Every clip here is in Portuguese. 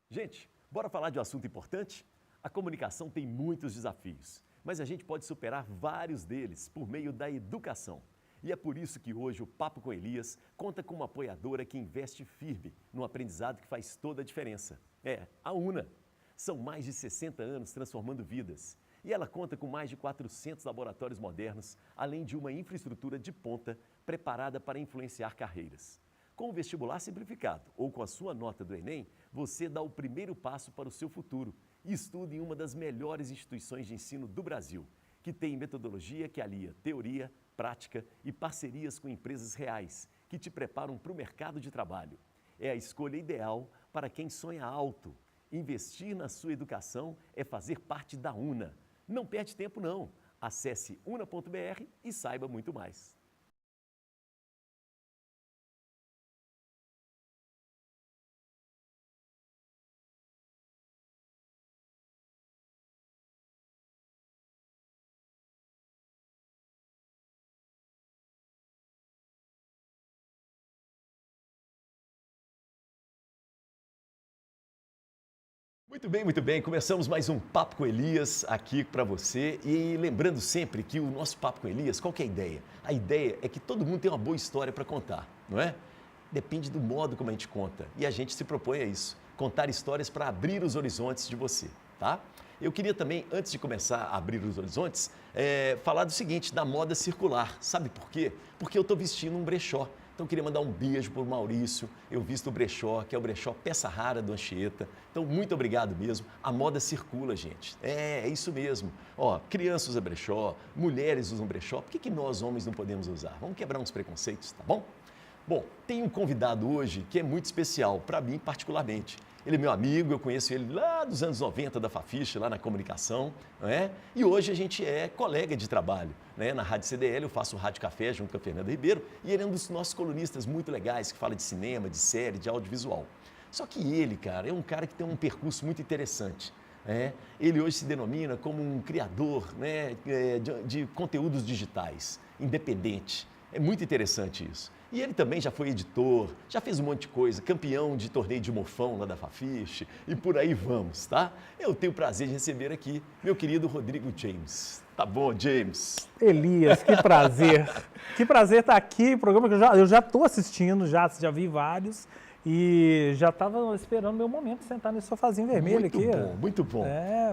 Gente, bora falar de um assunto importante? A comunicação tem muitos desafios, mas a gente pode superar vários deles por meio da educação. E é por isso que hoje o Papo com Elias conta com uma apoiadora que investe firme no aprendizado que faz toda a diferença. É a UNA. São mais de 60 anos transformando vidas. E ela conta com mais de 400 laboratórios modernos, além de uma infraestrutura de ponta preparada para influenciar carreiras. Com o vestibular simplificado ou com a sua nota do Enem, você dá o primeiro passo para o seu futuro e estuda em uma das melhores instituições de ensino do Brasil, que tem metodologia que alia teoria, prática e parcerias com empresas reais, que te preparam para o mercado de trabalho. É a escolha ideal para quem sonha alto. Investir na sua educação é fazer parte da UNA. Não perde tempo não. Acesse una.br e saiba muito mais. Muito bem. Começamos mais um Papo com Elias aqui para você. E lembrando sempre que o nosso Papo com Elias, qual que é a ideia? A ideia é que todo mundo tem uma boa história para contar, não é? Depende do modo como a gente conta. E a gente se propõe a isso, contar histórias para abrir os horizontes de você, tá? Eu queria também, antes de começar a abrir os horizontes, falar do seguinte, da moda circular. Sabe por quê? Porque eu estou vestindo um brechó. Então, eu queria mandar um beijo para o Maurício. Eu visto o brechó, que é o brechó Peça Rara do Anchieta. Então, muito obrigado mesmo. A moda circula, gente. É isso mesmo. Ó, crianças usam brechó, mulheres usam brechó. Por que nós, homens, não podemos usar? Vamos quebrar uns preconceitos, tá bom? Bom, tem um convidado hoje que é muito especial, para mim particularmente. Ele é meu amigo, eu conheço ele lá dos anos 90 da Fafiche, lá na comunicação, não é? E hoje a gente é colega de trabalho, né? Na Rádio CDL, eu faço o Rádio Café junto com a Fernanda Ribeiro e ele é um dos nossos colunistas muito legais, que fala de cinema, de série, de audiovisual. Só que ele, cara, é um cara que tem um percurso muito interessante. Ele hoje se denomina como um criador, né, de conteúdos digitais, independente. É muito interessante isso. E ele também já foi editor, já fez um monte de coisa, campeão de torneio de mofão lá da Fafiche e por aí vamos, tá? Eu tenho o prazer de receber aqui meu querido Rodrigo James. Tá bom, James? Elias, que prazer. Que prazer estar aqui, programa que eu já estou assistindo, já vi vários e já estava esperando meu momento de sentar nesse sofazinho vermelho muito aqui. Muito bom.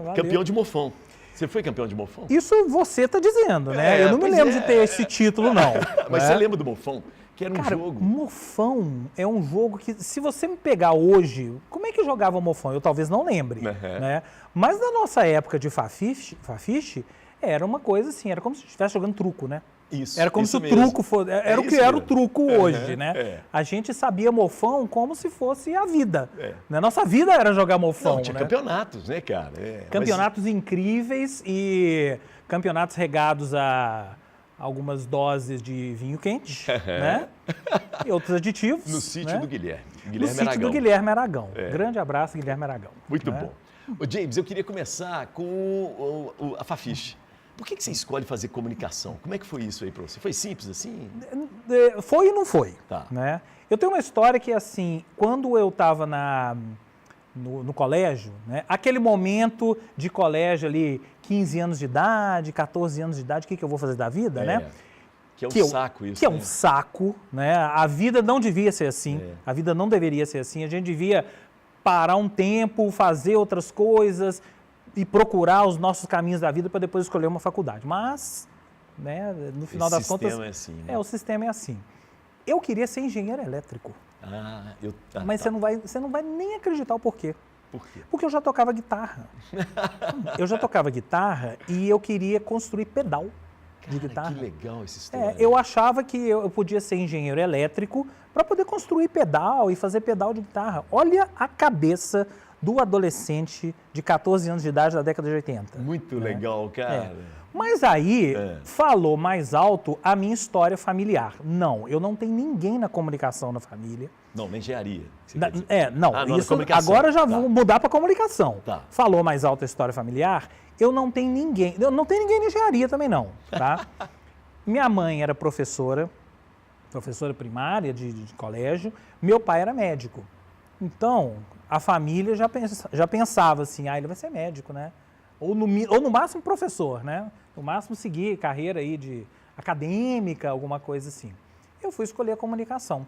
Valeu. Campeão de mofão. Você foi campeão de mofão? Isso você está dizendo, né? Eu não me lembro de ter esse título, não. Mas você lembra do mofão? Que era um jogo. Mofão é um jogo que, se você me pegar hoje, como é que jogava Mofão? Eu talvez não lembre, né? Mas na nossa época de Fafiche, era uma coisa assim, era como se estivesse jogando truco, né? Isso. Era como se o truco fosse. Era o que era o truco hoje, né? A gente sabia Mofão como se fosse a vida. Né? Nossa vida era jogar Mofão. Não, tinha campeonatos, né, cara? Campeonatos incríveis e campeonatos regados a algumas doses de vinho quente, né? E outros aditivos. No sítio do Guilherme. No sítio do Guilherme Aragão. Grande abraço, Guilherme Aragão. Muito bom. Ô, James, eu queria começar com a Fafiche. Por que você escolhe fazer comunicação? Como é que foi isso aí para você? Foi simples assim? Foi e não foi. Tá. Né? Eu tenho uma história que, assim, quando eu estava no colégio, né? Aquele momento de colégio ali, 15 anos de idade, 14 anos de idade, o que eu vou fazer da vida, né? Que é um saco isso, que é um saco, né? A vida não devia ser assim, a vida não deveria ser assim, a gente devia parar um tempo, fazer outras coisas e procurar os nossos caminhos da vida para depois escolher uma faculdade. Mas, né, no final das contas... O sistema é assim, né? O sistema é assim. Eu queria ser engenheiro elétrico. Mas você não vai nem acreditar o porquê. Por quê? Porque eu já tocava guitarra. Eu já tocava guitarra e eu queria construir pedal de guitarra. Que legal essa história. Eu achava que eu podia ser engenheiro elétrico para poder construir pedal e fazer pedal de guitarra. Olha a cabeça do adolescente de 14 anos de idade da década de 80. Muito legal, cara. Mas aí falou mais alto a minha história familiar. Não, eu não tenho ninguém na comunicação na família. Não, na engenharia. Isso agora já vou mudar para comunicação. Tá. Falou mais alto a história familiar, eu não tenho ninguém. Eu não tenho ninguém na engenharia também não, tá? Minha mãe era professora primária de colégio, meu pai era médico. Então, a família já pensava assim, ele vai ser médico, né? Ou no máximo professor, né? No máximo seguir carreira aí de acadêmica, alguma coisa assim. Eu fui escolher a comunicação.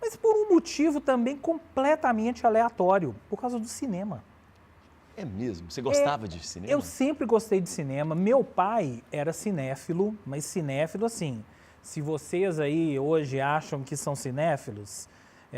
Mas por um motivo também completamente aleatório, por causa do cinema. É mesmo? Você gostava de cinema? Eu sempre gostei de cinema. Meu pai era cinéfilo, mas cinéfilo assim, se vocês aí hoje acham que são cinéfilos,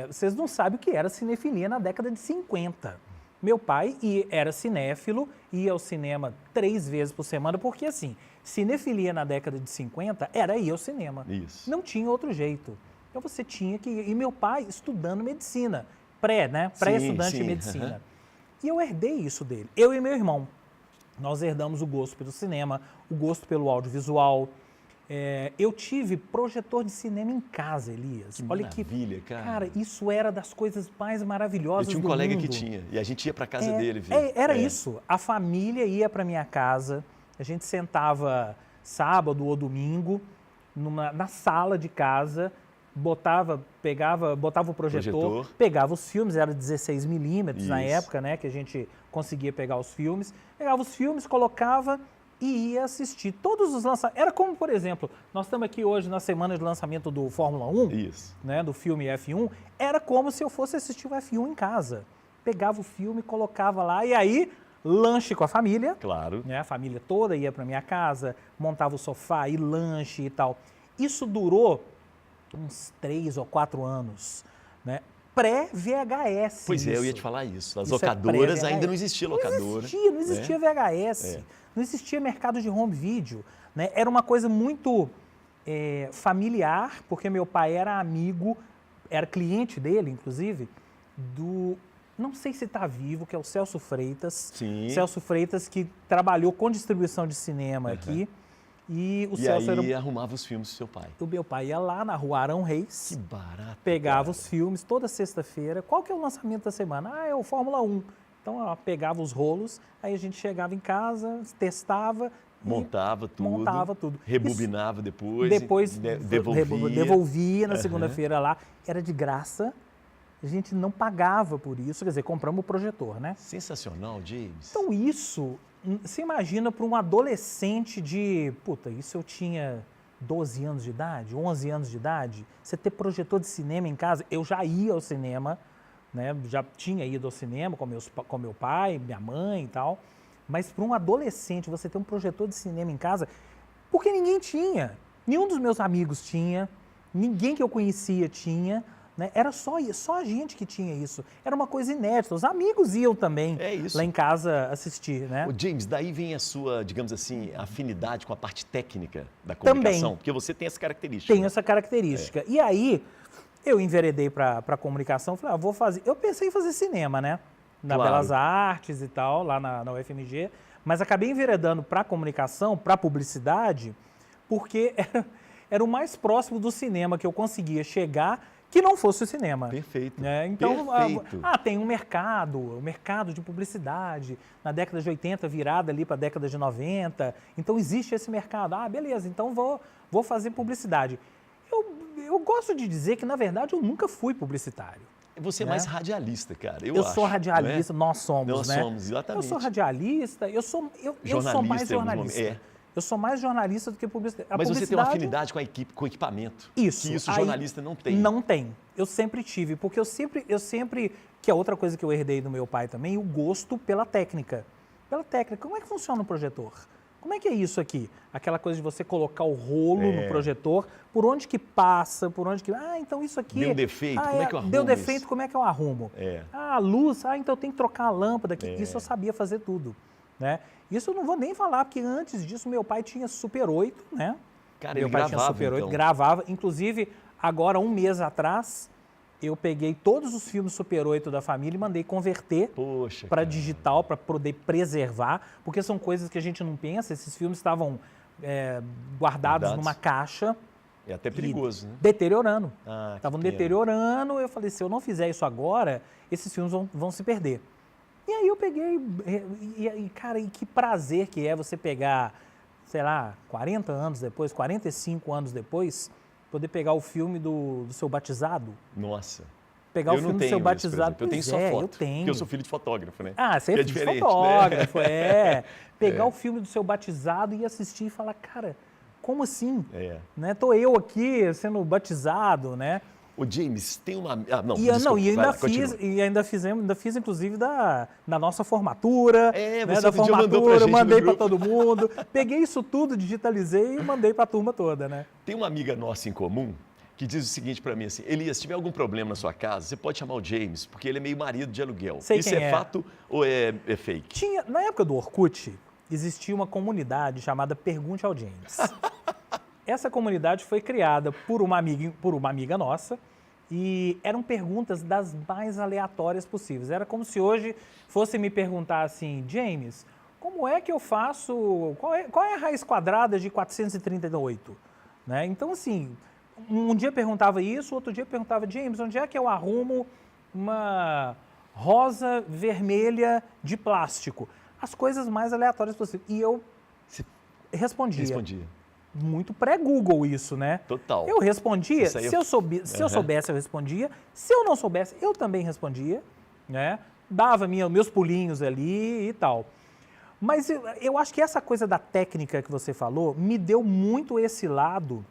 vocês não sabem o que era cinefilia na década de 50. Meu pai era cinéfilo, ia ao cinema 3 vezes por semana, porque assim, cinefilia na década de 50 era ir ao cinema. Isso. Não tinha outro jeito. Então você tinha que ir. E meu pai estudando medicina, né? Pré-estudante de medicina. E eu herdei isso dele. Eu e meu irmão. Nós herdamos o gosto pelo cinema, o gosto pelo audiovisual. Eu tive projetor de cinema em casa, Elias. Que Olha maravilha, cara. Cara, isso era das coisas mais maravilhosas do mundo. Eu tinha um colega que tinha, e a gente ia para casa dele ver. Era isso. A família ia para minha casa, a gente sentava sábado ou domingo na sala de casa, botava o projetor, pegava os filmes, era 16 milímetros na época, né, que a gente conseguia pegar os filmes, colocava e ia assistir todos os lançamentos. Era como, por exemplo, nós estamos aqui hoje na semana de lançamento do Fórmula 1, né, do filme F1, era como se eu fosse assistir o F1 em casa. Pegava o filme, colocava lá e aí lanche com a família. Claro. Né, a família toda ia para minha casa, montava o sofá e lanche e tal. Isso durou uns 3 ou 4 anos, né? Pré-VHS. Pois é, eu ia te falar isso. As locadoras ainda não existia locadora. Não existia VHS, não existia mercado de home video, né? Era uma coisa muito familiar, porque meu pai era amigo, era cliente dele, inclusive, não sei se está vivo, que é o Celso Freitas. Sim. Celso Freitas, que trabalhou com distribuição de cinema aqui. E o Celso aí arrumava os filmes do seu pai. O meu pai ia lá na rua Arão Reis. Que barato. Pegava os filmes toda sexta-feira. Qual que é o lançamento da semana? É o Fórmula 1. Então, pegava os rolos, aí a gente chegava em casa, testava. Montava tudo. Rebobinava depois. Devolvia na segunda-feira lá. Era de graça. A gente não pagava por isso. Quer dizer, compramos o projetor, né? Sensacional, James. Então, isso... Você imagina para um adolescente isso eu tinha 12 anos de idade, 11 anos de idade, você ter projetor de cinema em casa, eu já ia ao cinema, né? Já tinha ido ao cinema com meu pai, minha mãe e tal, mas para um adolescente você ter um projetor de cinema em casa, porque ninguém tinha, nenhum dos meus amigos tinha, ninguém que eu conhecia tinha, né? Era só a gente que tinha isso. Era uma coisa inédita. Os amigos iam também lá em casa assistir, né? O James, daí vem a sua, digamos assim, afinidade com a parte técnica da comunicação. Também. Porque você tem essa característica. Tenho essa característica. E aí, eu enveredei para a comunicação, falei, vou fazer... Eu pensei em fazer cinema, né? Na Belas Artes e tal, lá na UFMG, mas acabei enveredando para a comunicação, para a publicidade, porque era o mais próximo do cinema que eu conseguia chegar que não fosse o cinema. Perfeito. Né? Então, Perfeito. Tem um mercado de publicidade, na década de 80, virada ali para a década de 90. Então, existe esse mercado. Beleza, então vou fazer publicidade. Eu gosto de dizer que, na verdade, eu nunca fui publicitário. Você é mais radialista, cara, eu sou radialista, nós somos, Nós somos, exatamente. Eu sou radialista, eu sou mais jornalista. Eu sou mais jornalista do que publicitário. Mas você tem uma afinidade com equipamento. Isso. Que isso jornalista não tem. Não tem. Eu sempre tive, porque eu sempre, que é outra coisa que eu herdei do meu pai também, o gosto pela técnica. Pela técnica. Como é que funciona o projetor? Como é que é isso aqui? Aquela coisa de você colocar o rolo no projetor, por onde que passa, por onde que... então isso aqui... Deu defeito, como é que eu arrumo Deu defeito, isso? como é que eu arrumo? A luz, então eu tenho que trocar a lâmpada aqui. Isso eu sabia fazer tudo, né? Isso eu não vou nem falar, porque antes disso meu pai tinha Super 8, né? Cara, meu ele pai gravava, tinha Super 8, então. gravava. Inclusive, agora, um mês atrás, eu peguei todos os filmes Super 8 da família e mandei converter para digital, para poder preservar, porque são coisas que a gente não pensa. Esses filmes estavam guardados numa caixa. É até perigoso, né? Deteriorando. Estavam deteriorando. Eu falei, se eu não fizer isso agora, esses filmes vão se perder. E aí eu peguei, cara, e que prazer que é você pegar, sei lá, 40 anos depois, 45 anos depois, poder pegar o filme do seu batizado. Nossa. pegar o Eu não filme do tenho seu isso, batizado. por exemplo. Eu tenho Pois só é, foto. eu tenho. Porque eu sou filho de fotógrafo, né? Ah, você é filho de diferente, fotógrafo, né? Pegar o filme do seu batizado e assistir e falar, cara, como assim? É. Né? Tô eu aqui sendo batizado, né? Ô, James, tem uma... Ah, não, E, desculpa, e vai ainda lá, fiz, continua. e ainda fiz, inclusive, da nossa formatura. É, né, você da outro dia mandou pra formatura, gente no mandei para grupo. todo mundo. Peguei isso tudo, digitalizei e mandei para a turma toda, né? Tem uma amiga nossa em comum que diz o seguinte para mim assim, Elias, se tiver algum problema na sua casa, você pode chamar o James, porque ele é meio marido de aluguel. Sei Isso quem é é. fato ou é fake? Na época do Orkut, existia uma comunidade chamada Pergunte ao James. Essa comunidade foi criada por uma amiga nossa e eram perguntas das mais aleatórias possíveis. Era como se hoje fosse me perguntar assim, James, como é que eu faço, qual é a raiz quadrada de 438? Né? Então, assim, um dia perguntava isso, outro dia perguntava, James, onde é que eu arrumo uma rosa vermelha de plástico? As coisas mais aleatórias possíveis. E eu Você respondia. Muito pré-Google isso, né? Total. Eu respondia, Isso aí se eu soubesse, eu respondia. Se eu não soubesse, eu também respondia, né? Dava meus pulinhos ali e tal. Mas eu acho que essa coisa da técnica que você falou me deu muito esse lado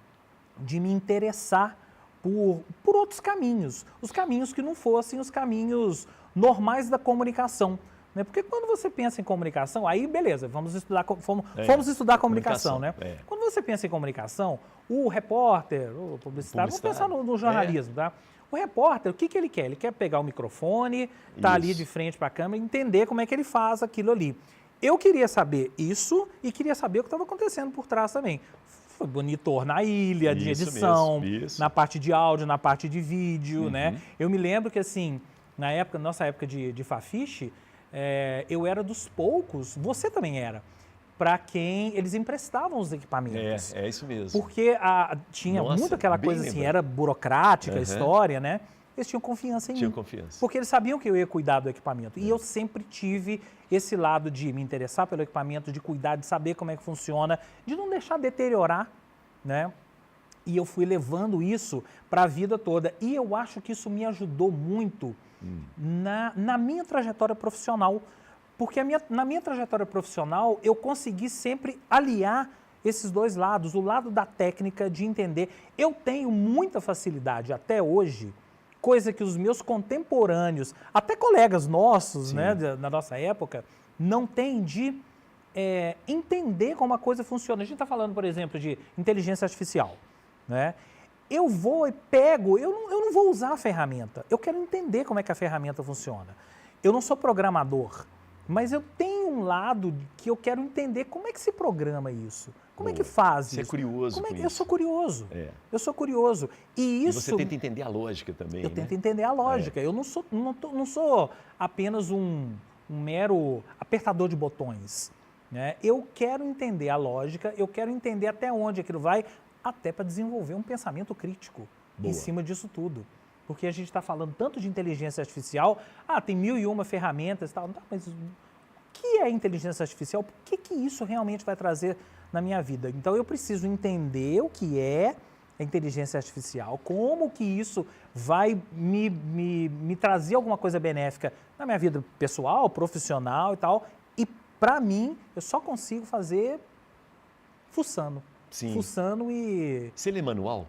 de me interessar por outros caminhos. Os caminhos que não fossem os caminhos normais da comunicação. Né? Porque quando você pensa em comunicação, aí beleza, fomos estudar comunicação, né? É. Quando você pensa em comunicação, o repórter, o publicitário, vamos pensar no jornalismo, tá? O repórter, o que ele quer? Ele quer pegar o microfone, tá ali de frente para a câmera, entender como é que ele faz aquilo ali. Eu queria saber isso e queria saber o que estava acontecendo por trás também. Foi monitor na ilha, de edição, isso. na parte de áudio, na parte de vídeo, né? Eu me lembro que, assim, nossa época de Fafiche, eu era dos poucos, você também era, para quem eles emprestavam os equipamentos. É isso mesmo. Porque tinha muito aquela coisa assim, era burocrática a história, né? Eles tinham confiança em mim. Tinham confiança. Porque eles sabiam que eu ia cuidar do equipamento. E eu sempre tive esse lado de me interessar pelo equipamento, de cuidar, de saber como é que funciona, de não deixar deteriorar, né? E eu fui levando isso para a vida toda. E eu acho que isso me ajudou muito na minha trajetória profissional. Porque na minha trajetória profissional, eu consegui sempre aliar esses dois lados. O lado da técnica, de entender. Eu tenho muita facilidade até hoje, coisa que os meus contemporâneos, até colegas nossos, né, na nossa época, não têm de entender como a coisa funciona. A gente está falando, por exemplo, de inteligência artificial, né? Eu vou e pego, eu não vou usar a ferramenta, eu quero entender como é que a ferramenta funciona. Eu não sou programador, mas eu tenho um lado que eu quero entender como é que se programa isso, como é que faz isso. Você é curioso com Eu sou curioso, eu sou curioso. E isso... você tenta entender a lógica também, Eu tento entender a lógica, eu não sou apenas um mero apertador de botões, né? Eu quero entender a lógica, eu quero entender até onde aquilo vai, até para desenvolver um pensamento crítico em cima disso tudo. Porque a gente está falando tanto de inteligência artificial, tem 1001 ferramentas e tal, mas o que é inteligência artificial? O que isso realmente vai trazer na minha vida? Então eu preciso entender o que é a inteligência artificial, como que isso vai me trazer alguma coisa benéfica na minha vida pessoal, profissional e tal. E para mim, eu só consigo fazer fuçando. Sim. Fuçando e... Você lê manual?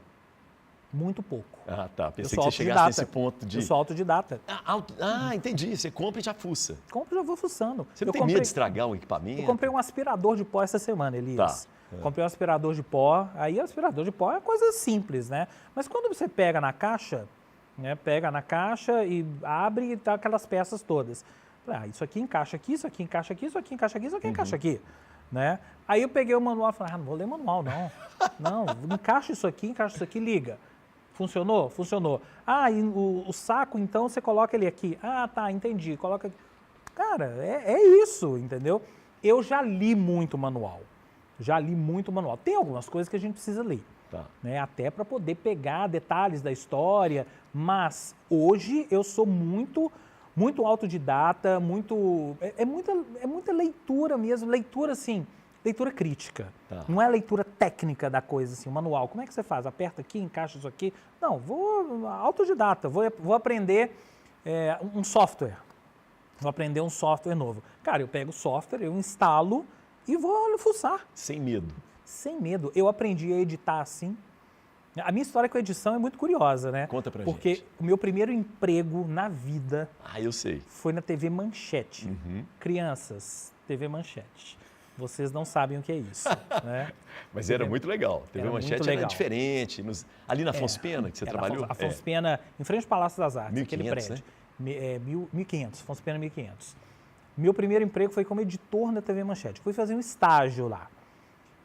Muito pouco. Ah, tá. Pensei Eu sou que você chegasse autodidata. nesse ponto de... Eu sou autodidata. Entendi. Você compra e já fuça. Compro e já vou fuçando. Você não tem medo de estragar um equipamento? Eu comprei um aspirador de pó essa semana, Elias. Tá. Comprei um aspirador de pó. Aí o aspirador de pó é coisa simples, né? Mas quando você pega na caixa, né? Pega na caixa e abre e tá aquelas peças todas. Isso aqui encaixa aqui, isso aqui encaixa aqui, isso aqui encaixa aqui, isso aqui encaixa aqui. Né? Aí eu peguei o manual e falei, não vou ler manual, não. Não, encaixa isso aqui, liga. Funcionou? Funcionou. E o saco, então, você coloca ele aqui. Tá, entendi. Coloca aqui. Cara, é isso, entendeu? Eu já li muito manual. Tem algumas coisas que a gente precisa ler. Tá. Né? Até para poder pegar detalhes da história. Mas hoje eu sou muito autodidata, é muita leitura mesmo. Leitura, assim, leitura crítica. Tá. Não é leitura técnica da coisa, assim, o manual. Como é que você faz? Aperta aqui, encaixa isso aqui. Não, vou autodidata, vou aprender um software. Vou aprender um software novo. Cara, eu pego o software, eu instalo e vou fuçar. Sem medo. Sem medo. Eu aprendi a editar assim. A minha história com edição é muito curiosa, né? Conta pra Porque gente. o meu primeiro emprego na vida Eu sei. foi na TV Manchete. Crianças, TV Manchete. Vocês não sabem o que é isso, né? Mas era muito legal. TV Era Manchete muito era legal. diferente. Ali na Afonso Pena, que você Era trabalhou? Afonso Pena, em frente ao Palácio das Artes, 1500, aquele prédio. 1500, Afonso Pena 1500. Meu primeiro emprego foi como editor na TV Manchete. Fui fazer um estágio lá.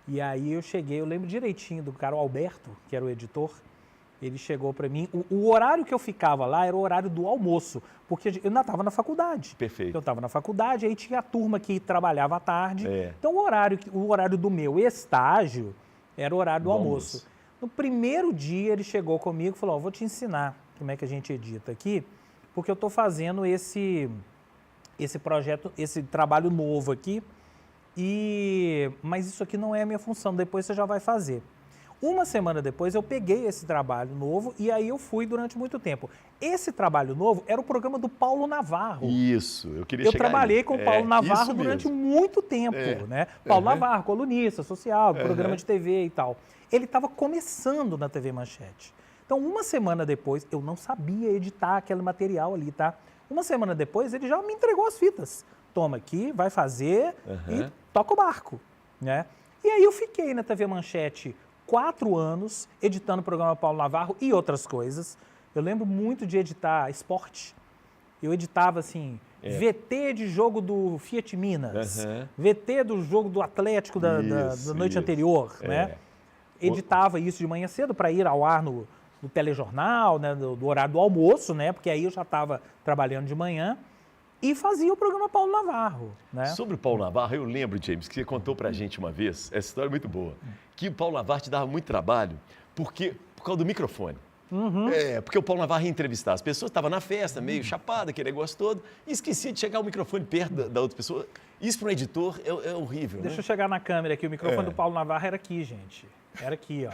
E aí eu cheguei, eu lembro direitinho do cara, o Alberto, que era o editor, ele chegou para mim. O horário que eu ficava lá era o horário do almoço, porque eu ainda estava na faculdade. Perfeito. Eu estava na faculdade, aí tinha a turma que trabalhava à tarde. É. Então o horário do meu estágio era o horário do almoço. No primeiro dia ele chegou comigo e falou, vou te ensinar como é que a gente edita aqui, porque eu estou fazendo esse projeto, esse trabalho novo aqui, mas isso aqui não é a minha função, depois você já vai fazer. Uma semana depois eu peguei esse trabalho novo e aí eu fui durante muito tempo. Esse trabalho novo era o programa do Paulo Navarro. Isso, eu queria Eu chegar trabalhei aí. com o Paulo Navarro isso durante mesmo. muito tempo, né? Paulo Navarro, colunista social, programa Uhum. de TV e tal. Ele estava começando na TV Manchete. Então, uma semana depois, eu não sabia editar aquele material ali, tá? Uma semana depois, ele já me entregou as fitas. Toma aqui, vai fazer e toca o barco, né? E aí eu fiquei na TV Manchete 4 anos, editando o programa Paulo Navarro e outras coisas. Eu lembro muito de editar esporte. Eu editava, assim, VT de jogo do Fiat Minas, VT do jogo do Atlético da noite anterior, né? Editava isso de manhã cedo para ir ao ar no telejornal, né, do horário do almoço, né? Porque aí eu já estava trabalhando de manhã. E fazia o programa Paulo Navarro, né? Sobre o Paulo Navarro, eu lembro, James, que você contou pra gente uma vez, essa história é muito boa, que o Paulo Navarro te dava muito trabalho por causa do microfone. Porque o Paulo Navarro ia entrevistar as pessoas, estava na festa, meio chapada, aquele negócio todo, e esquecia de chegar o microfone perto da outra pessoa. Isso para um editor é horrível, Deixa né? eu chegar na câmera aqui, o microfone do Paulo Navarro era aqui, gente. Era aqui, ó.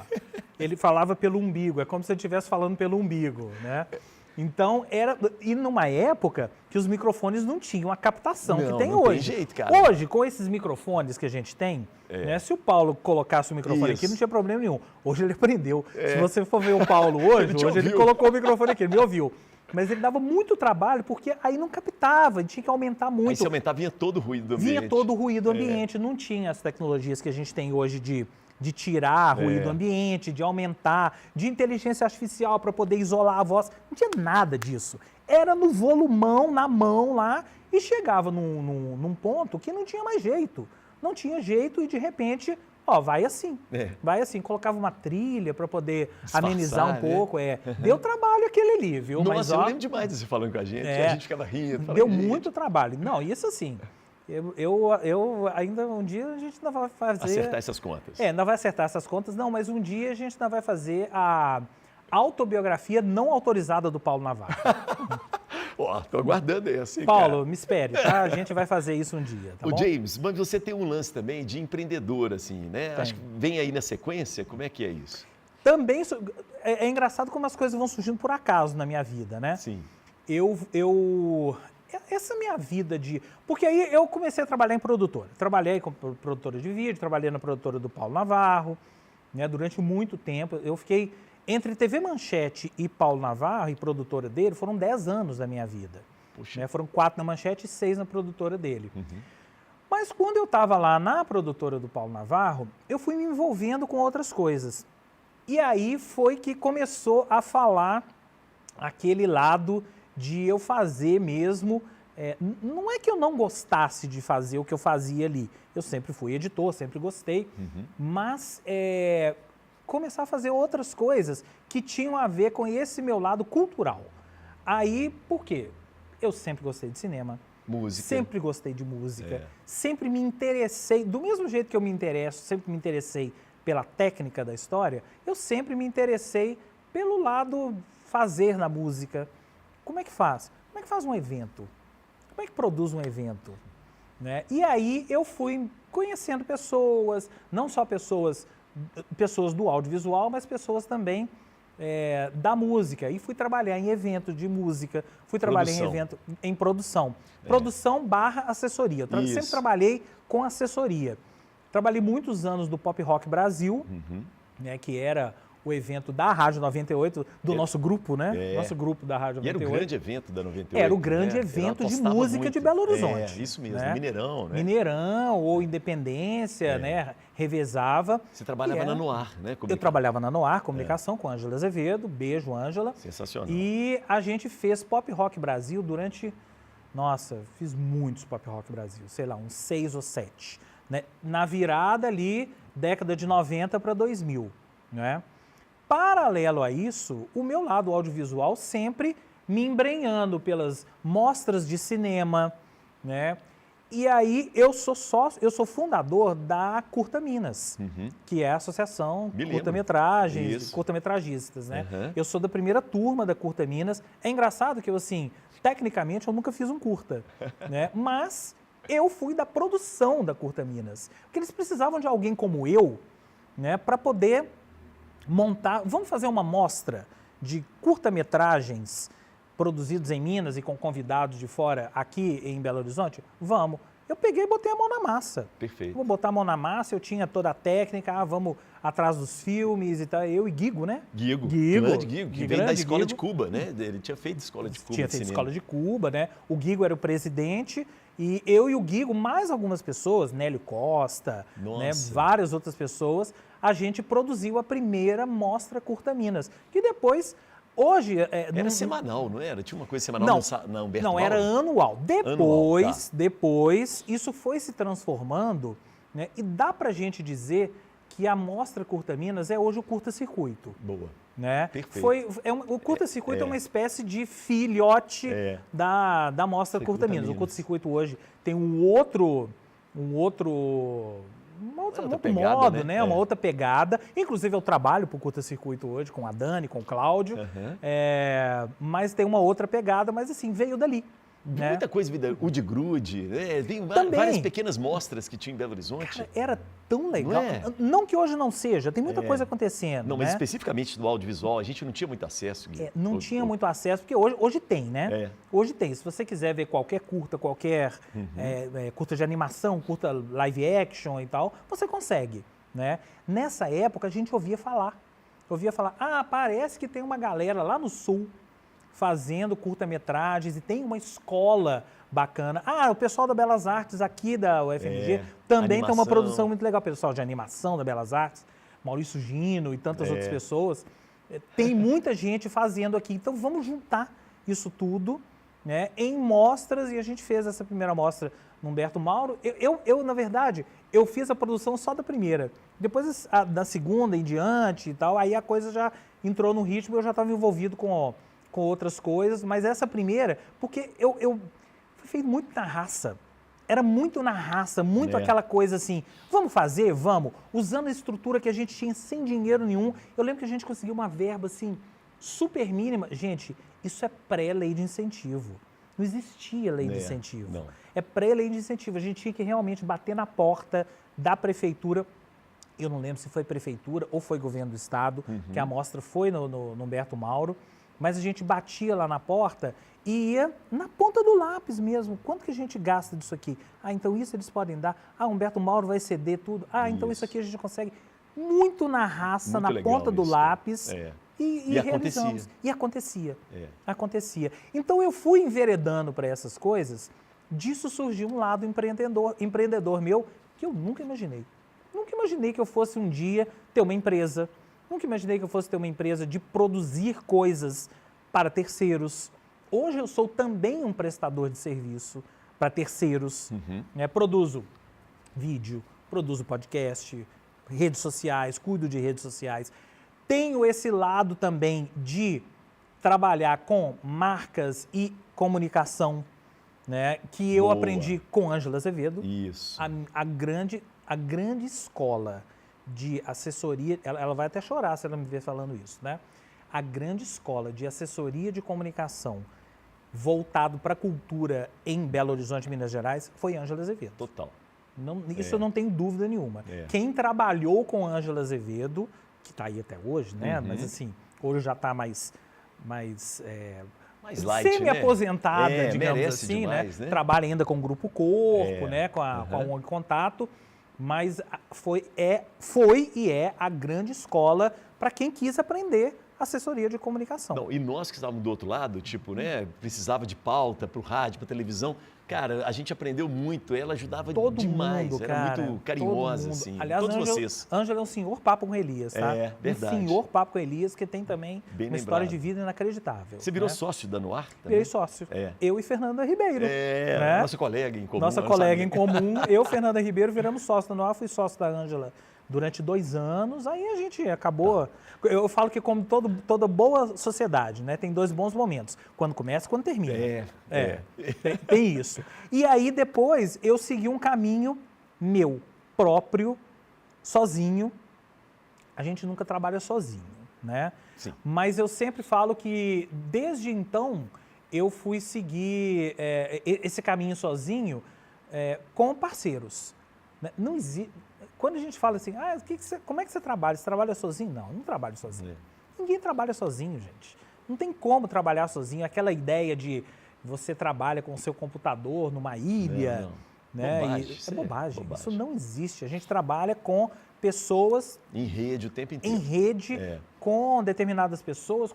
Ele falava pelo umbigo, é como se ele estivesse falando pelo umbigo, né? Então, e numa época que os microfones não tinham a captação que tem não hoje. Tem jeito, cara. Hoje, com esses microfones que a gente tem, né, se o Paulo colocasse o microfone aqui, não tinha problema nenhum. Hoje ele aprendeu. Se você for ver o Paulo hoje, ele colocou o microfone aqui, ele me ouviu. Mas ele dava muito trabalho, porque aí não captava, ele tinha que aumentar muito. Aí se aumentar, vinha todo o ruído do ambiente. Vinha todo o ruído do ambiente, não tinha as tecnologias que a gente tem hoje de tirar ruído do ambiente, de aumentar, de inteligência artificial para poder isolar a voz. Não tinha nada disso. Era no volumão, na mão lá, e chegava num ponto que não tinha mais jeito. Não tinha jeito e, de repente, vai assim. Vai assim. Colocava uma trilha para poder amenizar um pouco. Deu trabalho aquele ali, viu? Nossa, mas, eu lembro demais de você falando com a gente. A gente ficava rindo. Deu muito trabalho. Não, isso assim... Eu ainda um dia a gente ainda vai fazer... Acertar essas contas. Ainda vai acertar essas contas. Não, mas um dia a gente ainda vai fazer a autobiografia não autorizada do Paulo Navarro. Tô aguardando esse, Paulo, cara. me espere, tá? A gente vai fazer isso um dia, tá bom? James, mas você tem um lance também de empreendedor, assim, né? Acho que vem aí na sequência, como é que é isso? Também, é engraçado como as coisas vão surgindo por acaso na minha vida, né? Sim. Essa minha vida Porque aí eu comecei a trabalhar em produtora. Trabalhei como produtora de vídeo, trabalhei na produtora do Paulo Navarro, né, durante muito tempo. Eu fiquei entre TV Manchete e Paulo Navarro, e produtora dele, foram 10 anos da minha vida. Puxa. Né, foram 4 na Manchete e 6 na produtora dele. Mas quando eu estava lá na produtora do Paulo Navarro, eu fui me envolvendo com outras coisas. E aí foi que começou a falar aquele lado de eu fazer mesmo, não é que eu não gostasse de fazer o que eu fazia ali, eu sempre fui editor, sempre gostei, mas começar a fazer outras coisas que tinham a ver com esse meu lado cultural. Aí, por quê? Eu sempre gostei de cinema, Música. sempre gostei de música, sempre me interessei, do mesmo jeito que eu me interesso, sempre me interessei pela técnica da história, eu sempre me interessei pelo lado fazer na música. Como é que faz? Como é que faz um evento? Como é que produz um evento? né? E aí eu fui conhecendo pessoas, não só pessoas do audiovisual, mas pessoas também da música. E fui trabalhar em eventos de música, fui trabalhar em evento em produção. Produção / assessoria. Eu sempre trabalhei com assessoria. Trabalhei muitos anos no Pop Rock Brasil, né, que era o evento da Rádio 98, do nosso grupo, né? Nosso grupo da Rádio 98. E era o grande evento da 98. Era o grande evento de música de Belo Horizonte. Isso mesmo, né? Mineirão, né? Mineirão ou Independência, né? Revezava. Você trabalhava na Noir, né? Eu trabalhava na Noir, comunicação, com a Ângela Azevedo. Beijo, Ângela. Sensacional. E a gente fez Pop Rock Brasil durante... Nossa, fiz muitos Pop Rock Brasil, sei lá, uns 6 ou 7. Né? Na virada ali, década de 90 para 2000, né? Paralelo a isso, o meu lado audiovisual sempre me embrenhando pelas mostras de cinema, né? E aí eu sou fundador da Curta Minas, que é a associação curta-metragistas, né? Eu sou da primeira turma da Curta Minas. É engraçado que eu, assim, tecnicamente eu nunca fiz um curta, né? Mas eu fui da produção da Curta Minas, porque eles precisavam de alguém como eu, né, para poder montar. Vamos fazer uma mostra de curta-metragens produzidos em Minas e com convidados de fora aqui em Belo Horizonte? Vamos. Eu peguei e botei a mão na massa. Perfeito. Vou botar a mão na massa, eu tinha toda a técnica, vamos atrás dos filmes e tal. Eu e Guigo, né? Guigo, que veio da escola de Cuba, né? Ele tinha feito escola de Cuba. Tinha feito escola de Cuba, né? O Guigo era o presidente e eu e o Guigo, mais algumas pessoas, Nélio Costa, né? Várias outras pessoas, a gente produziu a primeira Mostra Curta Minas, que depois... Hoje... Era semanal, não era? Tinha uma coisa semanal na Humberto Não, Mauro? era anual. Depois, isso foi se transformando, né? E dá pra gente dizer que a Mostra Curta Minas é hoje o curta-circuito. Boa. Né? Perfeito. O curta-circuito é uma espécie de filhote da Mostra Curta Minas. O curta-circuito hoje tem um outro pegada, modo, né? Uma outra pegada. Inclusive, eu trabalho para o curta-circuito hoje com a Dani, com o Cláudio. Mas tem uma outra pegada, mas assim, veio dali. Né? Muita coisa, o de Grude, né? Tem várias pequenas mostras que tinha em Belo Horizonte. Cara, era tão legal. Não que hoje não seja, tem muita coisa acontecendo. Não, mas especificamente do audiovisual, a gente não tinha muito acesso. Não tinha muito acesso, porque hoje tem, né? Hoje tem. Se você quiser ver qualquer curta curta de animação, curta live action e tal, você consegue, né? Nessa época, a gente ouvia falar, parece que tem uma galera lá no Sul fazendo curta-metragens e tem uma escola bacana. O pessoal da Belas Artes aqui da UFMG também tem uma produção muito legal. O pessoal de animação da Belas Artes, Maurício Gino e tantas outras pessoas. Tem muita gente fazendo aqui. Então, vamos juntar isso tudo, né, em mostras, e a gente fez essa primeira mostra no Humberto Mauro. Eu, na verdade, eu fiz a produção só da primeira. Depois, da segunda em diante e tal, aí a coisa já entrou no ritmo, eu já estava envolvido com outras coisas, mas essa primeira, porque eu fui feito muito na raça. Era muito na raça, muito aquela coisa assim, vamos fazer? Vamos. Usando a estrutura que a gente tinha sem dinheiro nenhum. Eu lembro que a gente conseguiu uma verba assim, super mínima. Gente, isso é pré-lei de incentivo. Não existia lei de incentivo. Não. É pré-lei de incentivo. A gente tinha que realmente bater na porta da prefeitura. Eu não lembro se foi prefeitura ou foi governo do estado, que a mostra foi no Humberto Mauro. Mas a gente batia lá na porta e ia na ponta do lápis mesmo. Quanto que a gente gasta disso aqui? Então isso eles podem dar. Humberto Mauro vai ceder tudo. Então isso aqui a gente consegue. Muito na raça, muito na ponta do lápis. E realizamos. E acontecia. Acontecia. Então eu fui enveredando para essas coisas. Disso surgiu um lado empreendedor meu que eu nunca imaginei. Nunca imaginei que eu fosse um dia ter uma empresa. Nunca imaginei que eu fosse ter uma empresa de produzir coisas para terceiros. Hoje eu sou também um prestador de serviço para terceiros. Né? Produzo vídeo, produzo podcast, redes sociais, cuido de redes sociais. Tenho esse lado também de trabalhar com marcas e comunicação, né? Que eu aprendi com Ângela Azevedo. Isso. A grande escola de assessoria, ela vai até chorar se ela me ver falando isso, né? A grande escola de assessoria de comunicação voltado para a cultura em Belo Horizonte, Minas Gerais, foi Ângela Azevedo. Total. Isso eu não tenho dúvida nenhuma. Quem trabalhou com Ângela Azevedo, que está aí até hoje, né? Mas assim, hoje já está mais light, semi-aposentada, digamos assim, demais, né? Trabalha ainda com o Grupo Corpo, né? Com a ONG Contato, mas foi e é a grande escola para quem quis aprender assessoria de comunicação. Não, e nós que estávamos do outro lado, tipo, né, precisava de pauta para o rádio, para a televisão, cara, a gente aprendeu muito, ela ajudava demais, mundo, era cara, muito carinhosa, assim. Aliás, todos vocês. Ângela é um senhor papo com Elias, tá? Verdade. Um senhor papo com Elias que tem também Bem uma lembrado. história de vida inacreditável. Você virou sócio da Noir também? Virei sócio. Eu e Fernanda Ribeiro. Né? Nossa colega em comum. Nossa colega em comum. Eu, Fernanda Ribeiro, viramos sócio da Noir, fui sócio da Ângela durante 2 anos, aí a gente acabou... Eu falo que como toda boa sociedade, né? Tem 2 bons momentos, quando começa e quando termina. Tem isso. E aí depois eu segui um caminho meu, próprio, sozinho. A gente nunca trabalha sozinho, né? Sim. Mas eu sempre falo que desde então eu fui seguir esse caminho sozinho com parceiros. Não existe... Quando a gente fala assim, como é que você trabalha? Você trabalha sozinho? Não, eu não trabalho sozinho. Ninguém trabalha sozinho, gente. Não tem como trabalhar sozinho. Aquela ideia de você trabalha com o seu computador numa ilha. Né? Bobagem, é bobagem. Isso não existe. A gente trabalha com pessoas... Em rede o tempo inteiro. Em rede, com determinadas pessoas,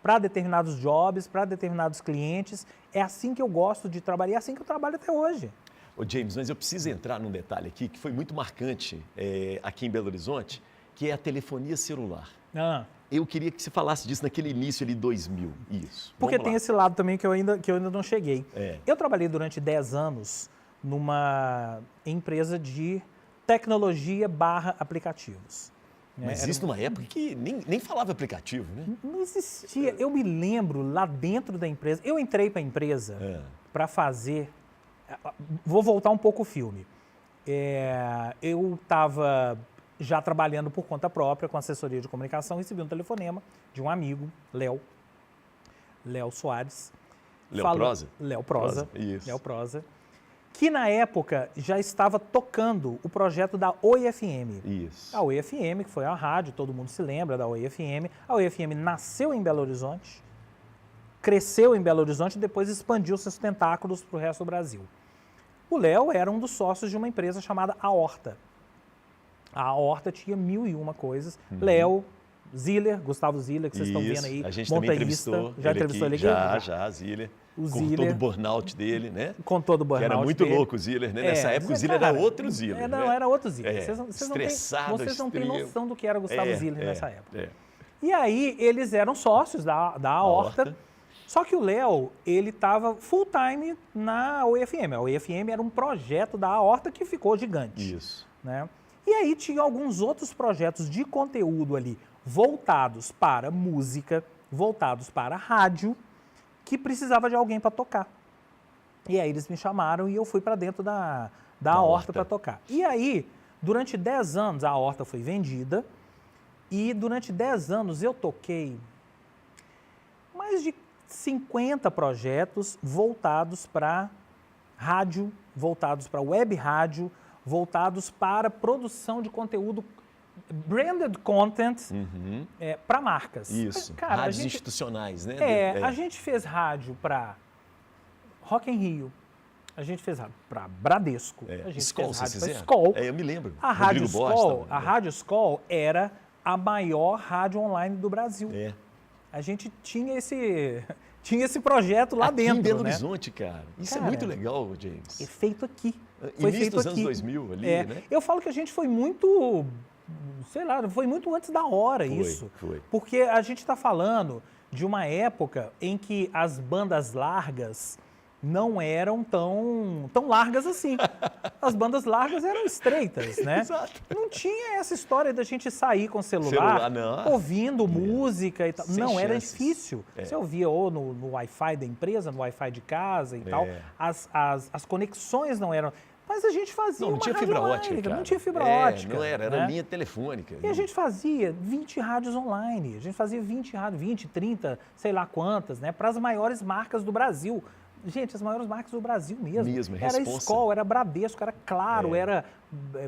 para determinados jobs, para determinados clientes. É assim que eu gosto de trabalhar, é assim que eu trabalho até hoje. Ô James, mas eu preciso entrar num detalhe aqui que foi muito marcante aqui em Belo Horizonte, que é a telefonia celular. Eu queria que você falasse disso naquele início ali, 2000, isso. Porque tem esse lado também que eu ainda não cheguei. Eu trabalhei durante 10 anos numa empresa de tecnologia / aplicativos. Mas isso numa época que nem falava aplicativo, né? Não existia. Eu me lembro lá dentro da empresa, eu entrei para a empresa para fazer... Vou voltar um pouco o filme. Eu estava já trabalhando por conta própria com assessoria de comunicação, recebi um telefonema de um amigo, Léo Soares. Léo Prosa. Isso. Léo Prosa. Que na época já estava tocando o projeto da Oi FM. Isso. A Oi FM, que foi a rádio, todo mundo se lembra da Oi FM. A Oi FM nasceu em Belo Horizonte, cresceu em Belo Horizonte e depois expandiu seus tentáculos para o resto do Brasil. O Léo era um dos sócios de uma empresa chamada A Horta. A Horta tinha 1001 coisas. Léo, Ziller, Gustavo Ziller, que vocês estão vendo aí, a gente motorista. Também já entrevistou ele aqui? Já, Ziller. O com Ziller, todo o burnout dele, né? Com todo o burnout que era muito dele. louco o Ziller, né? Nessa época o Ziller era outro Ziller. Era outro Ziller. Vocês não têm noção do que era Gustavo Ziller nessa época. E aí eles eram sócios da Horta. Só que o Léo, ele estava full time na Oi FM. A Oi FM era um projeto da Horta que ficou gigante. Isso. Né? E aí tinha alguns outros projetos de conteúdo ali voltados para música, voltados para rádio, que precisava de alguém para tocar. E aí eles me chamaram e eu fui para dentro da Horta para tocar. E aí, durante 10 anos, a Horta foi vendida e durante 10 anos eu toquei mais de 50 projetos voltados para rádio, voltados para web rádio, voltados para produção de conteúdo, branded content, para marcas. Isso, cara, rádios institucionais, né? A gente fez rádio para Rock in Rio, a gente fez rádio para Bradesco, a gente Skol, fez rádio para Skol. Eu me lembro. A Rádio Skol era a maior rádio online do Brasil. A gente tinha esse projeto lá dentro, em Belo Horizonte, cara. Isso é muito legal, James. É feito aqui. Início dos anos 2000 ali, né? Eu falo que a gente foi muito, sei lá, foi muito antes da hora isso. Foi. Porque a gente está falando de uma época em que as bandas largas não eram tão largas assim. As bandas largas eram estreitas, né? Exato. Não tinha essa história da gente sair com celular ouvindo música e tal. Não, era difícil. Você ouvia ou no Wi-Fi da empresa, no Wi-Fi de casa e tal. As conexões não eram... Mas a gente fazia Não uma tinha rádio fibra online, ótica, cara. não tinha fibra ótica. Não era né? linha telefônica. E a gente fazia 20 rádios online, a gente fazia 20 rádios, 20, 30, sei lá quantas, né? Para as maiores marcas do Brasil. Gente, as maiores marcas do Brasil mesmo. Era Skol, era Bradesco, era Claro, era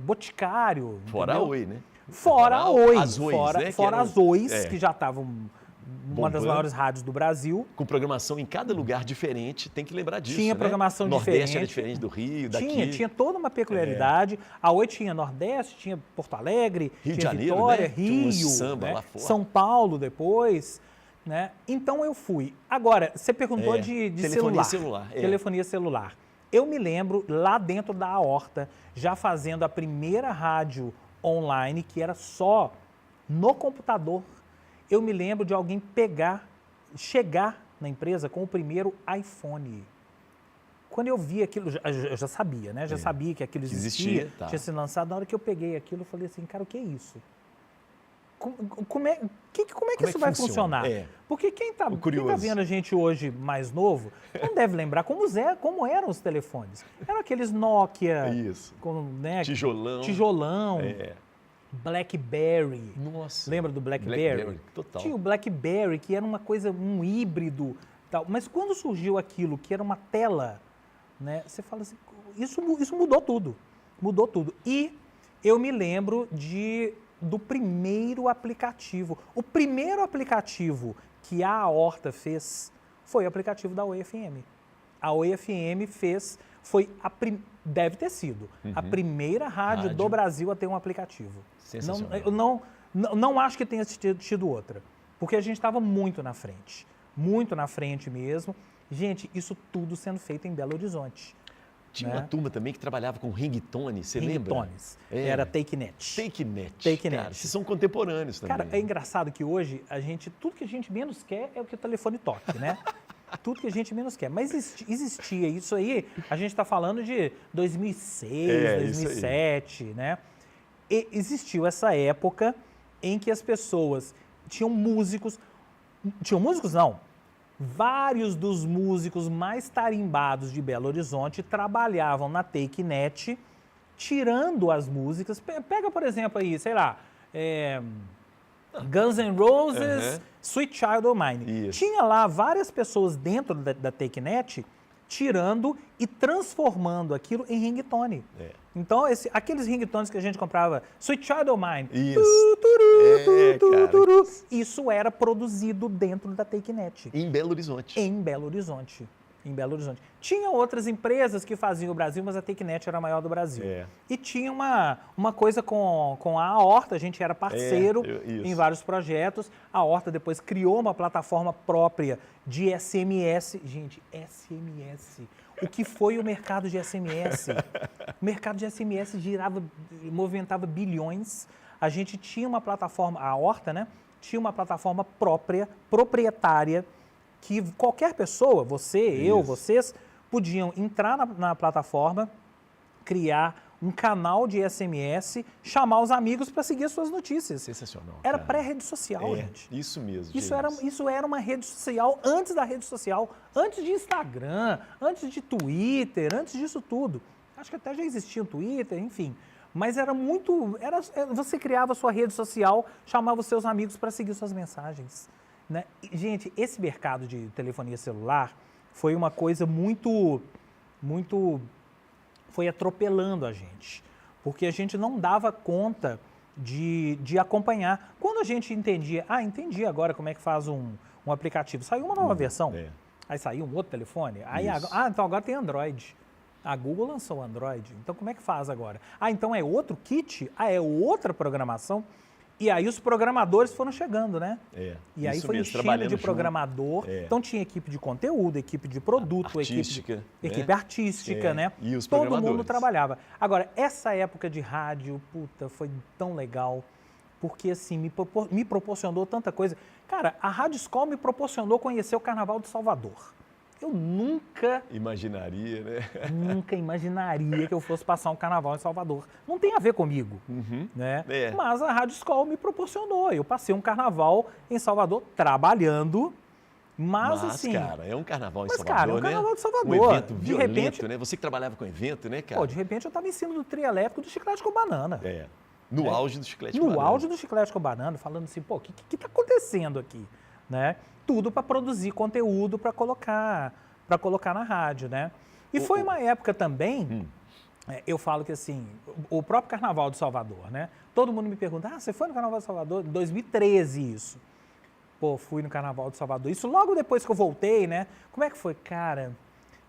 Boticário. Fora a entendeu? Oi, né? Fora a Oi. As Ois, né? Fora as Ois, que já estavam uma das bombando. maiores rádios do Brasil. Com programação em cada lugar diferente, tem que lembrar disso, Tinha né? programação Nordeste diferente. era diferente do Rio, daqui. Tinha toda uma peculiaridade. A Oi tinha Nordeste, tinha Porto Alegre, Rio de tinha Janeiro, Vitória, né? Tinha um Rio, samba né? lá fora. São Paulo depois, né? Então eu fui. Agora, você perguntou de telefonia celular. Telefonia celular. Eu me lembro, lá dentro da Aorta, já fazendo a primeira rádio online, que era só no computador. Eu me lembro de alguém chegar na empresa com o primeiro iPhone. Quando eu vi aquilo, eu já sabia, né? Já sabia que aquilo existia, tinha se lançado. Na hora que eu peguei aquilo, eu falei assim, cara, o que é isso? Como é que isso vai funcionar? Porque quem está vendo a gente hoje mais novo, não deve lembrar como eram os telefones. Eram aqueles Nokia, né? Tijolão. BlackBerry. Nossa. Lembra do BlackBerry? Total. Tinha o BlackBerry, que era uma coisa, um híbrido, tal. Mas quando surgiu aquilo, que era uma tela, né? Você fala assim, isso mudou tudo. Mudou tudo. E eu me lembro do primeiro aplicativo. O primeiro aplicativo que a Aorta fez foi o aplicativo da Oi FM. A Oi FM deve ter sido a primeira rádio do Brasil a ter um aplicativo. Sensacional. Eu não acho que tenha tido outra, porque a gente estava muito na frente mesmo. Gente, isso tudo sendo feito em Belo Horizonte. Tinha uma turma também que trabalhava com ringtone, você lembra? Ringtones. Era TakeNet. TakeNet. Cara, vocês são contemporâneos também. Cara, é engraçado que hoje tudo que a gente menos quer é o que o telefone toque, né? Tudo que a gente menos quer. Mas existia isso aí, a gente está falando de 2006, 2007, né? E existiu essa época em que as pessoas tinham músicos não, vários dos músicos mais tarimbados de Belo Horizonte trabalhavam na TakeNet, tirando as músicas. Pega, por exemplo, aí, sei lá, Guns N' Roses, Sweet Child O' Mine. Isso. Tinha lá várias pessoas dentro da TakeNet tirando e transformando aquilo em ringtone. Então, aqueles ringtones que a gente comprava, Sweet Child O' Mine, isso era produzido dentro da TakeNet. Em Belo Horizonte. Em Belo Horizonte. Tinha outras empresas que faziam o Brasil, mas a TakeNet era a maior do Brasil. E tinha uma coisa com a Aorta, a gente era parceiro em vários projetos. A Aorta depois criou uma plataforma própria de SMS. Gente, SMS. O que foi o mercado de SMS? O mercado de SMS movimentava bilhões. A gente tinha uma plataforma, a Aorta, né? Tinha uma plataforma própria, proprietária, que qualquer pessoa, vocês, podiam entrar na plataforma, criar um canal de SMS, chamar os amigos para seguir as suas notícias. Sensacional. Era pré-rede social, gente. Isso mesmo. Isso era uma rede social antes da rede social, antes de Instagram, antes de Twitter, antes disso tudo. Acho que até já existia o Twitter, enfim. Mas você criava a sua rede social, chamava os seus amigos para seguir suas mensagens. Né? Gente, esse mercado de telefonia celular foi uma coisa foi atropelando a gente, porque a gente não dava conta de acompanhar. Quando a gente entendi agora como é que faz um aplicativo, saiu uma nova versão, aí saiu um outro telefone, então agora tem Android. A Google lançou o Android, então como é que faz agora? Então é outro kit? É outra programação? E aí os programadores foram chegando, né? E aí foi enchendo de programador. Então tinha equipe de conteúdo, equipe de produto, equipe artística, né? E os todo mundo trabalhava. Agora, essa época de rádio, foi tão legal, porque assim, me proporcionou tanta coisa. Cara, a Rádio Skol me proporcionou conhecer o Carnaval de Salvador. Eu nunca imaginaria, né? Nunca imaginaria que eu fosse passar um carnaval em Salvador. Não tem a ver comigo, né? Mas a Rádio Skol me proporcionou. Eu passei um carnaval em Salvador trabalhando Mas assim... cara, é um carnaval em Mas, Salvador, cara, é um né? carnaval de Salvador. Um evento De violento, repente- né? Você que trabalhava com evento, né, cara? Pô, de repente eu estava em cima do trio elétrico do chiclete com banana. É. No auge do chiclete No banana. auge do chiclete com banana, falando assim, pô, o que tá acontecendo aqui? Né? Tudo para produzir conteúdo para colocar na rádio, né? E foi uma época também, eu falo que assim, o próprio Carnaval de Salvador, né? Todo mundo me pergunta, você foi no Carnaval de Salvador? Em 2013 isso. Pô, fui no Carnaval de Salvador. Isso logo depois que eu voltei, né? Como é que foi? Cara,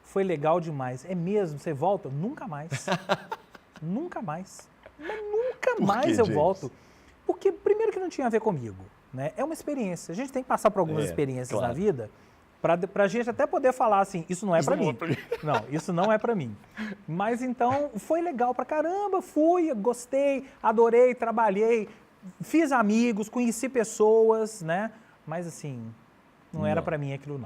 foi legal demais. É mesmo? Você volta? Nunca mais. Nunca mais. Mas nunca mais eu James? volto. Porque, primeiro, que não tinha a ver comigo. Né? É uma experiência. A gente tem que passar por algumas experiências claro. na vida pra gente até poder falar assim, isso não é pra mim. Não, isso não é pra mim. Mas então, foi legal pra caramba. Fui, gostei, adorei, trabalhei, fiz amigos, conheci pessoas, né? Mas assim, não era pra mim aquilo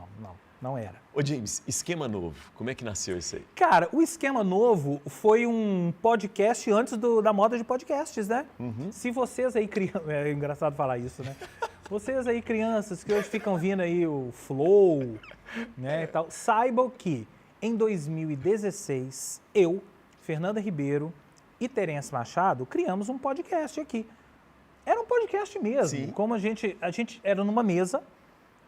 não era. Ô, James, Esquema Novo, como é que nasceu isso aí? Cara, o Esquema Novo foi um podcast antes da moda de podcasts, né? Se vocês aí, é engraçado falar isso, né? Vocês aí, crianças, que hoje ficam vindo aí o Flow, né, e tal, saibam que em 2016, eu, Fernanda Ribeiro e Terence Machado criamos um podcast aqui. Era um podcast mesmo, Sim. como a gente era numa mesa,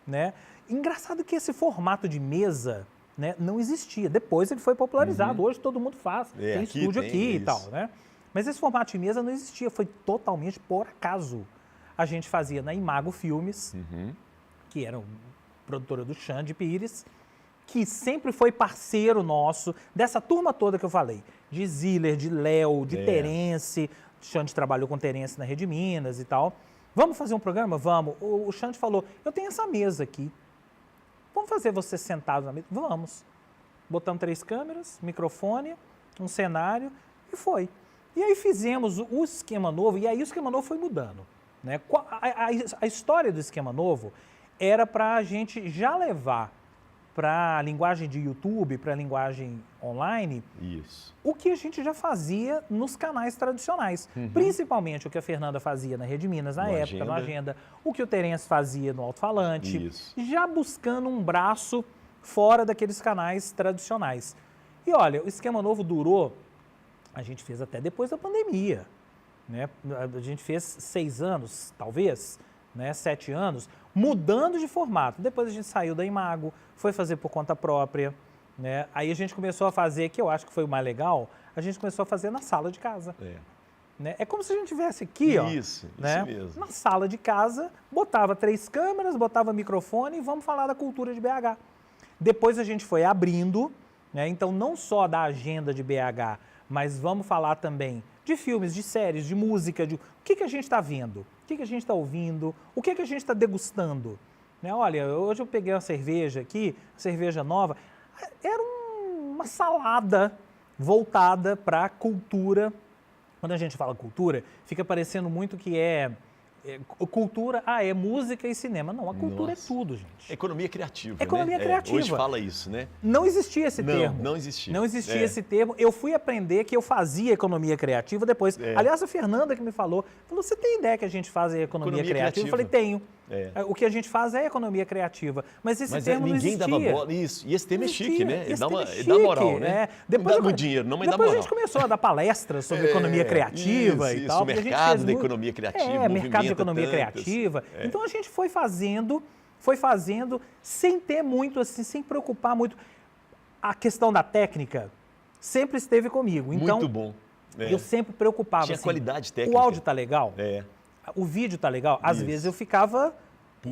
né? Engraçado que esse formato de mesa, né, não existia. Depois ele foi popularizado. Hoje todo mundo faz. Tem estúdio aqui e tal, né? Mas esse formato de mesa não existia. Foi totalmente por acaso. A gente fazia na Imago Filmes, que era produtora do Xande Pires, que sempre foi parceiro nosso, dessa turma toda que eu falei. De Ziller, de Léo, de Terence. O Xande trabalhou com Terence na Rede Minas e tal. Vamos fazer um programa? Vamos. O Xande falou, eu tenho essa mesa aqui. Vamos fazer você sentado na mesa? Vamos. Botamos 3 câmeras, microfone, um cenário e foi. E aí fizemos o Esquema Novo, e aí o Esquema Novo foi mudando. Né? A história do Esquema Novo era para a gente já levar para a linguagem de YouTube, para a linguagem online, o que a gente já fazia nos canais tradicionais. Principalmente o que a Fernanda fazia na Rede Minas na época, no Agenda, o que o Terence fazia no Alto-Falante, já buscando um braço fora daqueles canais tradicionais. E olha, o Esquema Novo durou, a gente fez até depois da pandemia, né? A gente fez 6 anos, talvez, né? 7 anos, mudando de formato. Depois a gente saiu da Imago, foi fazer por conta própria, né? Aí a gente começou a fazer, que eu acho que foi o mais legal, a gente começou a fazer na sala de casa. Né? É como se a gente estivesse aqui, ó. Isso mesmo. Na sala de casa, botava 3 câmeras, botava microfone e vamos falar da cultura de BH. Depois a gente foi abrindo, né? Então não só da agenda de BH, mas vamos falar também de filmes, de séries, de música, de o que a gente está vendo, o que a gente está ouvindo, o que a gente está degustando. Né? Olha, hoje eu peguei uma cerveja aqui, cerveja nova, era uma salada voltada para a cultura. Quando a gente fala cultura, fica parecendo muito que cultura, é música e cinema. Não, a cultura é tudo, gente. Economia criativa, Economia criativa. Hoje fala isso, né? Não existia esse termo. Não existia. Não existia esse termo. Eu fui aprender que eu fazia economia criativa depois. Aliás, a Fernanda que me falou, você tem ideia que a gente faz economia criativa? Eu falei, tenho. O que a gente faz é economia criativa. Mas esse termo não existia. Ninguém dava bola. Isso. E esse termo é chique, né? Ele dá moral, né? Depois não dá dinheiro, não, mas dá moral. moral. Depois a gente começou a dar palestras sobre economia criativa e tal. Isso, o mercado da economia criativa. Mercado de economia criativa. Então a gente foi fazendo sem ter muito assim, sem preocupar muito. A questão da técnica sempre esteve comigo. Então, muito bom. Eu sempre preocupava. Tinha assim, qualidade técnica. O áudio tá legal? O vídeo tá legal? Às vezes eu ficava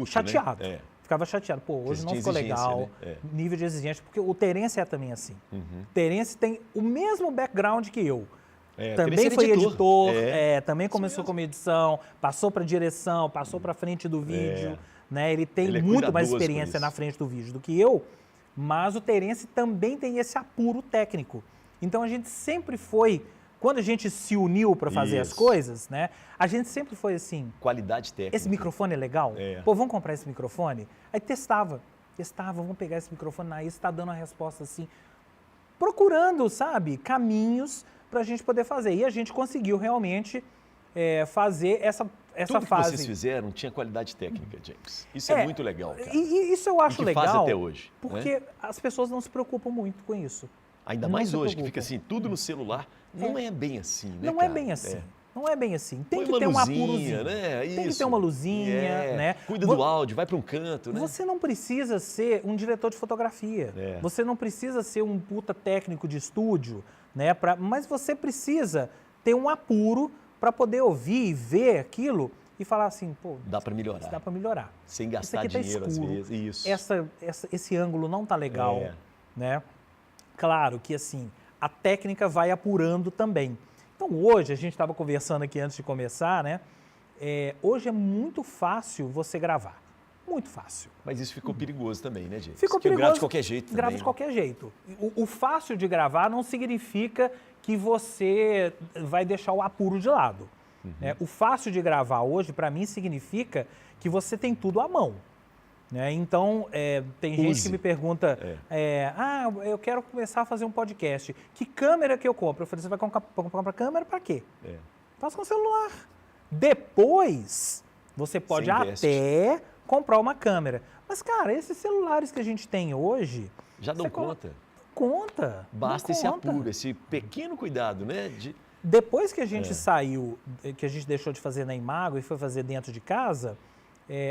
chateado. Né? Ficava chateado. Pô, hoje não ficou legal. Né? Nível de exigência. Porque o Terence é também assim. Terence tem o mesmo background que eu. Também foi editor, também começou como edição, passou para direção, passou para frente do vídeo. Né? Ele tem muito mais experiência na frente do vídeo do que eu, mas o Terence também tem esse apuro técnico. Então a gente sempre foi, quando a gente se uniu para fazer as coisas, né? A gente sempre foi assim... Qualidade técnica. Esse microfone é legal? Pô, vamos comprar esse microfone? Aí testava, vamos pegar esse microfone, aí está dando a resposta assim, procurando, sabe, caminhos para a gente poder fazer. E a gente conseguiu realmente fazer Tudo que fase... vocês fizeram tinha qualidade técnica, James. Isso é muito legal, cara. E isso eu acho legal. Faz até hoje. Porque as pessoas não se preocupam muito com isso. Ainda mais hoje, que fica assim, tudo no celular. Não é bem assim, né, Não é bem assim. Não é bem assim. Tem que ter um apurozinho. Né? Tem que ter uma luzinha, né? Cuida do áudio, vai para um canto, né? Você não precisa ser um diretor de fotografia. Você não precisa ser um puta técnico de estúdio, né? Mas você precisa ter um apuro para poder ouvir e ver aquilo e falar assim, pô, dá para melhorar. Dá para melhorar. Sem gastar dinheiro, às vezes. Isso. Esse ângulo não tá legal, né? Claro que assim, a técnica vai apurando também. Então hoje, a gente estava conversando aqui antes de começar, né? Hoje é muito fácil você gravar. Muito fácil. Mas isso ficou perigoso também, né, gente? Ficou perigoso. Grava de qualquer jeito Grava também, de qualquer jeito. O fácil de gravar não significa que você vai deixar o apuro de lado. Né? O fácil de gravar hoje, para mim, significa que você tem tudo à mão. Né? Então, tem gente que me pergunta, eu quero começar a fazer um podcast. Que câmera que eu compro? Eu falei, você vai comprar câmera para quê? Faça com o celular. Depois, você pode até comprar uma câmera. Mas, cara, esses celulares que a gente tem hoje... Já dão conta. Conta. Basta esse apuro, esse pequeno cuidado, né? Depois que a gente saiu, que a gente deixou de fazer na Imago e foi fazer dentro de casa,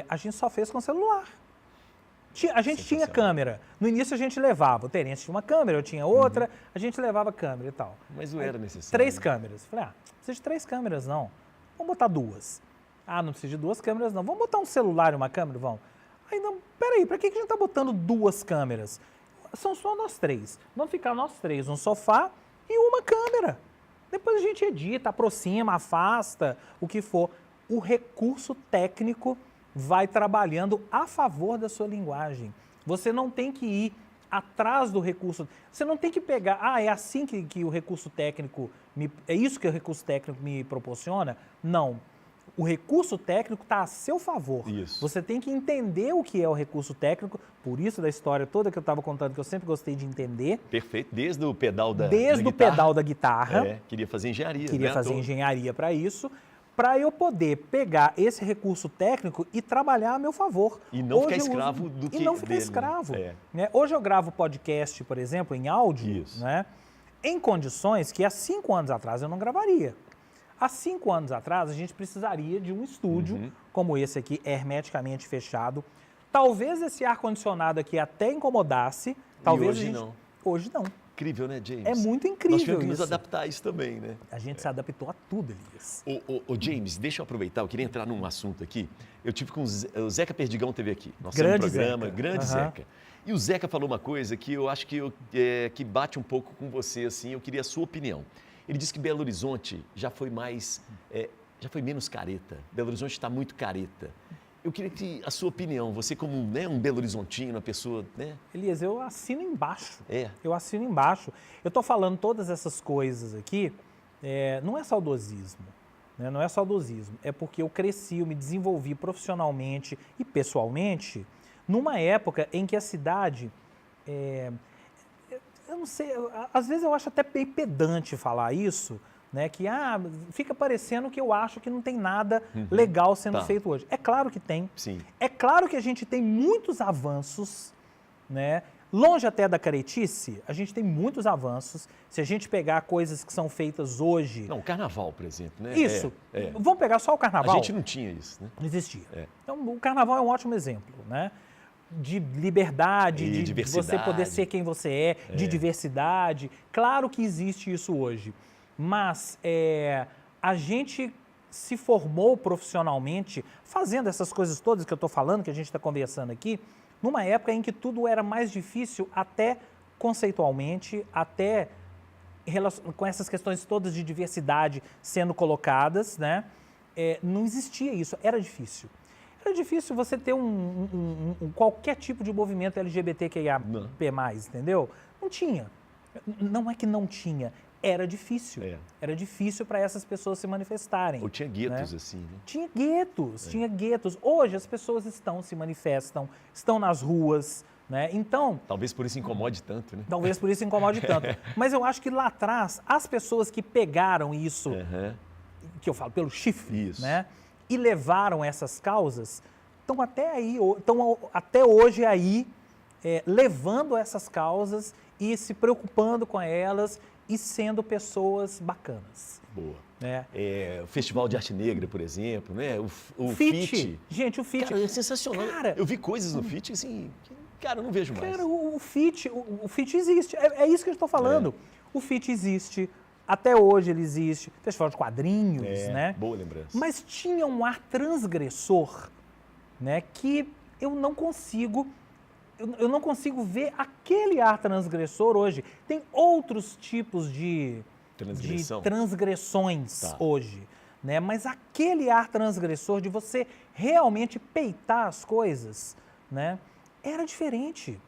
a gente só fez com celular. A gente tinha câmera. No início a gente levava. O Terence tinha uma câmera, eu tinha outra, a gente levava câmera e tal. Mas não era necessário. 3 câmeras. Falei, não precisa de 3 câmeras não. Vamos botar 2. Não precisa de 2 câmeras não. Vamos botar um celular e uma câmera? Vamos. Aí não, peraí, pra que a gente tá botando 2 câmeras? São só nós 3. Vamos ficar nós 3, um sofá e uma câmera. Depois a gente edita, aproxima, afasta, o que for. O recurso técnico vai trabalhando a favor da sua linguagem. Você não tem que ir atrás do recurso. Você não tem que pegar, é assim que o recurso técnico, é isso que o recurso técnico me proporciona? Não. O recurso técnico está a seu favor. Isso. Você tem que entender o que é o recurso técnico, por isso da história toda que eu estava contando, que eu sempre gostei de entender. Perfeito, desde o pedal da pedal da guitarra. Queria fazer engenharia. Queria fazer engenharia para isso, para eu poder pegar esse recurso técnico e trabalhar a meu favor. E não ficar escravo do que E não ficar escravo. Né? Hoje eu gravo podcast, por exemplo, em áudio, né? Em condições que há 5 anos atrás eu não gravaria. Há 5 anos atrás, a gente precisaria de um estúdio como esse aqui, hermeticamente fechado. Talvez esse ar-condicionado aqui até incomodasse. Talvez hoje não. Hoje não. Incrível, né, James? É muito incrível Nós tivemos que isso. nos adaptar a isso também, né? A gente se adaptou a tudo, Elias. Ô, James, deixa eu aproveitar, eu queria entrar num assunto aqui. Eu tive com o Zeca Perdigão teve aqui. Nosso programa, Zeca. Grande Zeca. E o Zeca falou uma coisa que eu acho que bate um pouco com você, assim, eu queria a sua opinião. Ele disse que Belo Horizonte já foi menos careta. Belo Horizonte está muito careta. Eu queria que a sua opinião, você como um Belo Horizontino, uma pessoa, né? Elias, eu assino embaixo. É. Eu assino embaixo. Eu estou falando todas essas coisas aqui, não é saudosismo, né? Não é saudosismo. É porque eu cresci, eu me desenvolvi profissionalmente e pessoalmente numa época em que a cidade... eu não sei, às vezes eu acho até meio pedante falar isso, né? Que fica parecendo que eu acho que não tem nada legal sendo feito hoje. É claro que tem. Sim. É claro que a gente tem muitos avanços, né? Longe até da caretice, a gente tem muitos avanços. Se a gente pegar coisas que são feitas hoje... Não, o carnaval, por exemplo, né? Isso. Vamos pegar só o carnaval? A gente não tinha isso, né? Não existia. Então, o carnaval é um ótimo exemplo, né? De liberdade, de você poder ser quem você de diversidade. Claro que existe isso hoje, mas a gente se formou profissionalmente fazendo essas coisas todas que eu estou falando, que a gente está conversando aqui, numa época em que tudo era mais difícil, até conceitualmente, até com essas questões todas de diversidade sendo colocadas, né? Não existia isso, era difícil. Era difícil você ter qualquer tipo de movimento LGBTQIA+, entendeu? Não tinha. Não é que não tinha, era difícil. Era difícil para essas pessoas se manifestarem. Ou tinha guetos, assim, né? Tinha guetos. Hoje as pessoas se manifestam, estão nas ruas, né? Então... Talvez por isso incomode tanto, né? Talvez por isso incomode tanto. Mas eu acho que lá atrás, as pessoas que pegaram isso, que eu falo pelo chifre, né? e levaram essas causas, estão até hoje aí levando essas causas e se preocupando com elas e sendo pessoas bacanas. Boa. Né? O Festival de Arte Negra, por exemplo, né? O FIT. Gente, o FIT. Cara, é sensacional. Cara, eu vi coisas no FIT assim, que, cara, eu não vejo mais. Cara, o FIT existe. É isso que eu estou falando. O FIT existe. Até hoje ele existe. Festival de quadrinhos, né? Boa lembrança. Mas tinha um ar transgressor, né? Que eu não consigo ver aquele ar transgressor hoje. Tem outros tipos de transgressões hoje, né? Mas aquele ar transgressor de você realmente peitar as coisas, né? Era diferente.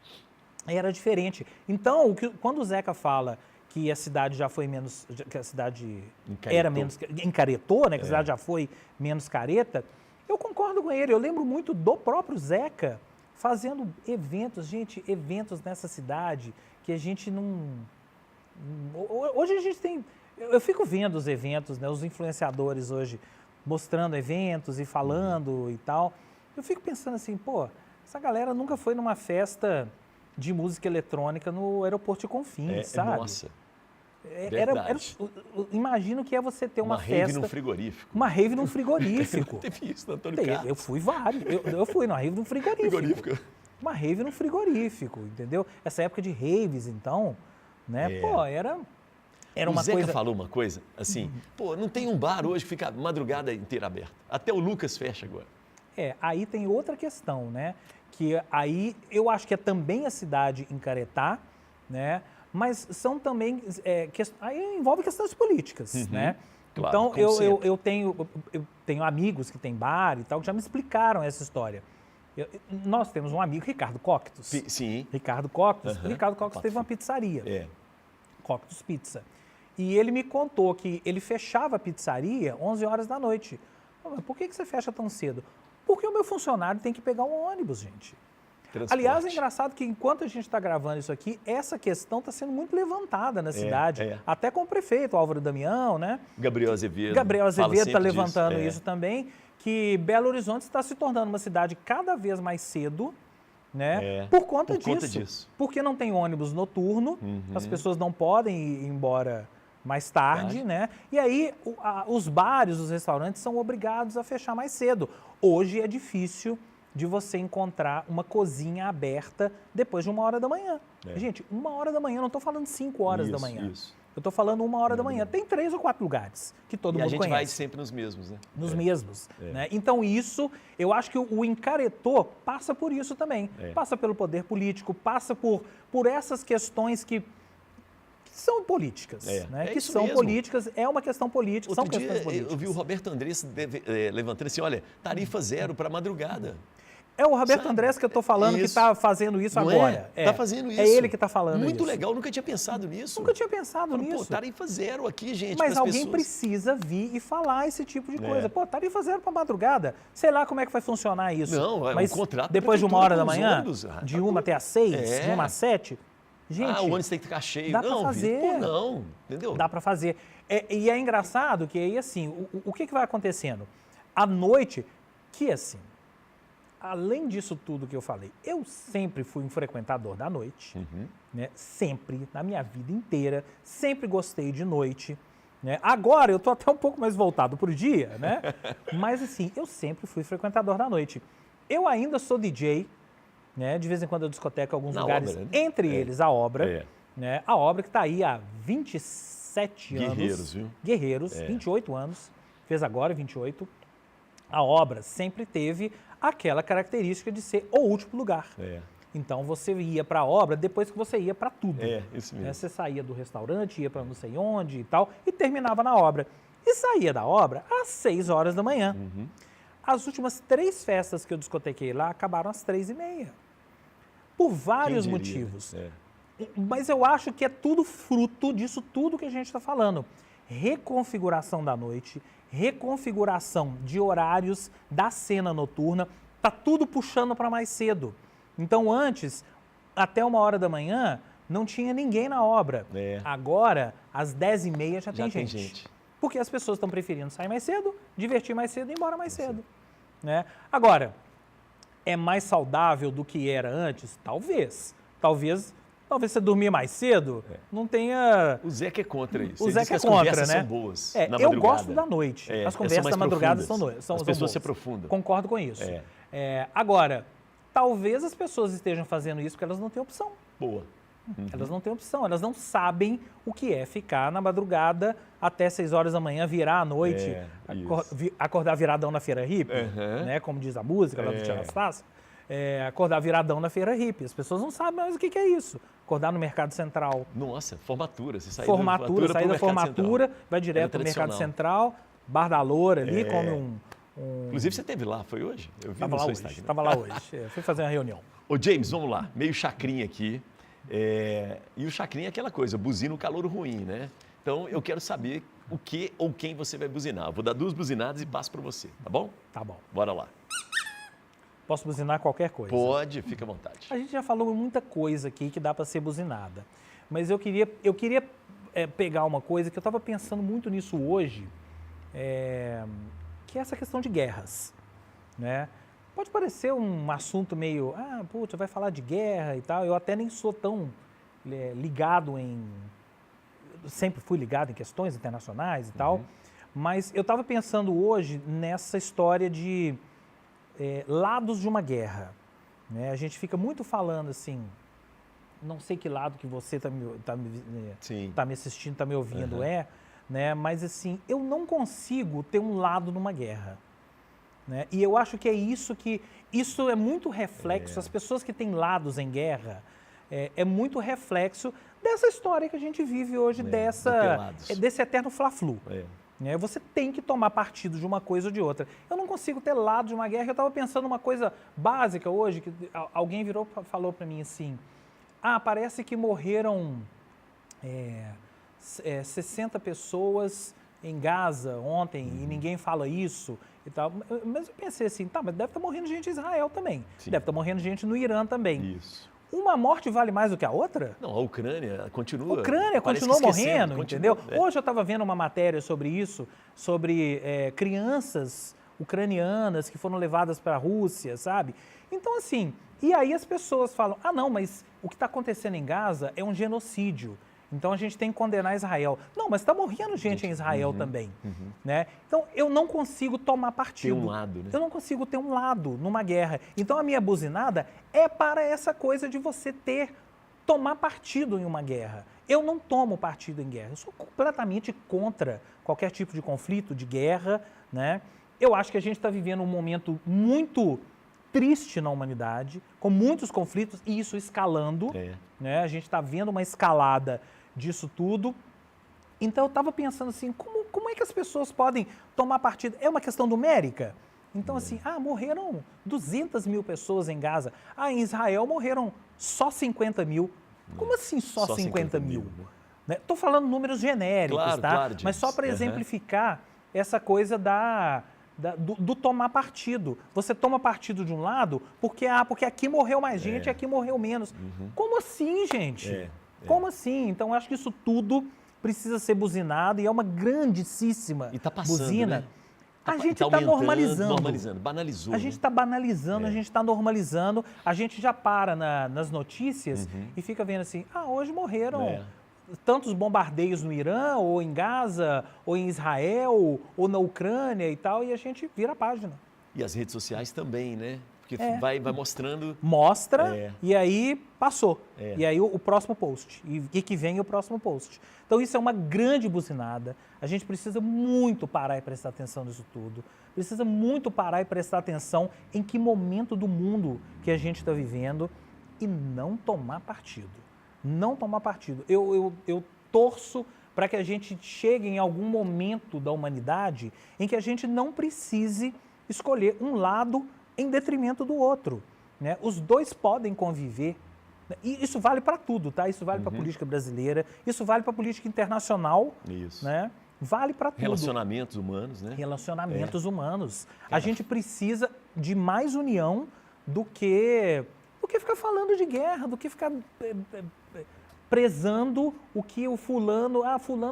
Então, quando o Zeca fala que a cidade já foi menos, que a cidade era menos, encaretou, né? Que a cidade já foi menos careta, eu concordo com ele. Eu lembro muito do próprio Zeca fazendo eventos nessa cidade que a gente não... Hoje a gente tem... Eu fico vendo os eventos, né? Os influenciadores hoje mostrando eventos e falando e tal. Eu fico pensando assim, pô, essa galera nunca foi numa festa de música eletrônica no aeroporto de Confins, sabe? Nossa, imagino que é você ter uma festa... Uma rave num frigorífico. Uma rave num frigorífico. Teve isso, Antônio Carlos. Eu fui vários. Eu fui numa rave num frigorífico. Uma rave num frigorífico, entendeu? Essa época de raves, então, né? Pô, era uma coisa... O Zeca falou uma coisa, assim, pô, não tem um bar hoje que fica a madrugada inteira aberto. Até o Lucas fecha agora. Aí tem outra questão, né? Que aí eu acho que é também a cidade encaretar, né? Mas são também, aí envolve questões políticas, né? Claro, então eu tenho amigos que têm bar e tal, que já me explicaram essa história. Nós temos um amigo, Ricardo Coctus. Sim. Ricardo Coctus. Ricardo Coctus teve uma pizzaria. Coctus Pizza. E ele me contou que ele fechava a pizzaria 11 horas da noite. Mas por que você fecha tão cedo? Porque o meu funcionário tem que pegar um ônibus, gente. Transporte. Aliás, é engraçado que enquanto a gente está gravando isso aqui, essa questão está sendo muito levantada na cidade. Até com o prefeito, Álvaro Damião, né? Gabriel Azevedo está levantando isso também, que Belo Horizonte está se tornando uma cidade cada vez mais cedo, né? Por conta disso. Porque não tem ônibus noturno, as pessoas não podem ir embora mais tarde, né? E aí os bares, os restaurantes são obrigados a fechar mais cedo. Hoje é difícil de você encontrar uma cozinha aberta depois de 1h da manhã. Gente, 1h da manhã, eu não estou falando 5 horas da manhã. Eu estou falando 1h da manhã. Tem 3 ou 4 lugares que todo mundo conhece. E a gente vai sempre nos mesmos, né? Nos mesmos. Né? Então isso, eu acho que o encaretor passa por isso também. Passa pelo poder político, passa por essas questões que são políticas, né? Que são mesmo. Políticas, é uma questão política, são questões políticas. Eu vi o Roberto Andrés levantando assim, olha, tarifa zero para madrugada. É o Roberto Andrés que eu estou falando que está fazendo isso agora. Está fazendo isso. É ele que está falando isso. Muito legal, nunca tinha pensado nisso. Nunca tinha pensado nisso. Pô, tarifa zero aqui, gente. Mas alguém precisa vir e falar esse tipo de coisa. Pô, tarifa zero para madrugada. Sei lá como é que vai funcionar isso. Não, mas o contrato depois de 1h da manhã, de 1 até às 6, de 1 às 7... Gente, o ônibus tem que ficar cheio. Dá para fazer. Pô, não, entendeu? Dá para fazer. E é engraçado que aí, assim, o que vai acontecendo? À noite, que assim, além disso tudo que eu falei, eu sempre fui um frequentador da noite, né? Sempre, na minha vida inteira, sempre gostei de noite. Né? Agora eu estou até um pouco mais voltado para o dia, né? Mas assim, eu sempre fui frequentador da noite. Eu ainda sou DJ, né? De vez em quando eu discoteco em alguns lugares, obra, né? Entre eles a obra, né? A obra que está aí há 27 anos. Guerreiros, viu? Guerreiros, 28 anos, fez agora 28. A obra sempre teve aquela característica de ser o último lugar. Então você ia para a obra depois que você ia para tudo. Isso mesmo. Né? Você saía do restaurante, ia para não sei onde e tal, e terminava na obra. E saía da obra às 6 horas da manhã. As últimas 3 festas que eu discotequei lá acabaram às 3h30. Por vários motivos. Mas eu acho que é tudo fruto disso tudo que a gente está falando. Reconfiguração da noite, reconfiguração de horários da cena noturna, tá tudo puxando para mais cedo. Então antes, até 1h da manhã, não tinha ninguém na obra. Agora, às 10h30 já tem gente. Porque as pessoas estão preferindo sair mais cedo, divertir mais cedo e ir embora mais cedo. Né? Agora, é mais saudável do que era antes? Talvez. Talvez você dormir mais cedo, não tenha... O Zé que é contra isso. O Zé que é as contra, conversas né? são boas na madrugada. Eu gosto da noite. As conversas da madrugada são boas. As pessoas se aprofundam. Concordo com isso. Agora, talvez as pessoas estejam fazendo isso porque elas não têm opção. Boa. Elas não têm opção, elas não sabem o que é ficar na madrugada até 6 horas da manhã, virar à noite, acordar viradão na feira hippie, né, como diz a música lá do Tia Anastácio, acordar viradão na feira hippie. As pessoas não sabem mais o que é isso. Acordar no Mercado Central. Nossa, formatura. Você sai sair da formatura, vai direto para o Mercado Central, Bar da Loura ali, come Inclusive você esteve lá, foi hoje? Eu vi no seu Instagram. Estava lá hoje, fui fazer uma reunião. Ô James, vamos lá, meio chacrinha aqui. E o chacrinha é aquela coisa, buzina o calor ruim, né? Então eu quero saber o que ou quem você vai buzinar. Eu vou dar 2 buzinadas e passo para você, tá bom? Tá bom. Bora lá. Posso buzinar qualquer coisa? Pode, fica à vontade. A gente já falou muita coisa aqui que dá para ser buzinada, mas eu queria pegar uma coisa que eu estava pensando muito nisso hoje, que é essa questão de guerras, né? Pode parecer um assunto meio, puta, vai falar de guerra e tal, eu até nem sou tão ligado sempre fui ligado em questões internacionais e tal, mas eu estava pensando hoje nessa história de lados de uma guerra, né? A gente fica muito falando assim, não sei que lado que você está me assistindo, está me ouvindo, né? Mas assim, eu não consigo ter um lado numa guerra. Né? E eu acho que isso é muito reflexo, as pessoas que têm lados em guerra, é muito reflexo dessa história que a gente vive hoje, desse eterno fla-flu. Né? Você tem que tomar partido de uma coisa ou de outra. Eu não consigo ter lado de uma guerra. Eu estava pensando uma coisa básica hoje, que alguém falou para mim assim, parece que morreram 60 pessoas em Gaza ontem e ninguém fala isso e tal. Mas eu pensei assim, mas deve estar morrendo gente em Israel também. Sim. Deve estar morrendo gente no Irã também. Isso. Uma morte vale mais do que a outra? Não, a Ucrânia continua. A Ucrânia continua morrendo, entendeu? Hoje eu estava vendo uma matéria sobre isso, sobre crianças ucranianas que foram levadas para a Rússia, sabe? Então, assim, e aí as pessoas falam, não, mas o que está acontecendo em Gaza é um genocídio. Então a gente tem que condenar Israel. Não, mas está morrendo gente em Israel também. Né? Então eu não consigo tomar partido. Tem um lado, né? Eu não consigo ter um lado numa guerra. Então a minha buzinada é para essa coisa de você tomar partido em uma guerra. Eu não tomo partido em guerra. Eu sou completamente contra qualquer tipo de conflito, de guerra. Né? Eu acho que a gente está vivendo um momento muito triste na humanidade, com muitos conflitos e isso escalando. Né? A gente está vendo uma escalada disso tudo. Então eu estava pensando assim, como é que as pessoas podem tomar partido? É uma questão numérica? Então assim, morreram 200 mil pessoas em Gaza. Em Israel morreram só 50 mil. Como assim só 50 mil? Estou falando números genéricos, claro, tá? Claro, mas só para exemplificar essa coisa do tomar partido. Você toma partido de um lado porque aqui morreu mais gente e aqui morreu menos. Como assim, gente? Como assim? Então, eu acho que isso tudo precisa ser buzinado e é uma grandíssima buzina. Né? A gente está normalizando. Banalizou. A gente está banalizando, a gente está normalizando. A gente já para nas notícias e fica vendo assim, hoje morreram tantos bombardeios no Irã, ou em Gaza, ou em Israel, ou na Ucrânia e tal, e a gente vira a página. E as redes sociais também, né? Porque vai mostrando... Mostra, e aí passou. E aí o próximo post. E que vem o próximo post. Então isso é uma grande buzinada. A gente precisa muito parar e prestar atenção nisso tudo. Precisa muito parar e prestar atenção em que momento do mundo que a gente está vivendo e não tomar partido. Não tomar partido. Eu torço para que a gente chegue em algum momento da humanidade em que a gente não precise escolher um lado em detrimento do outro. Né? Os dois podem conviver. E isso vale para tudo, tá? Isso vale para a política brasileira, isso vale para a política internacional. Isso. Né? Vale para tudo. Relacionamentos humanos, né? Relacionamentos humanos. A gente precisa de mais união do que ficar falando de guerra, do que ficar prezando o que o fulano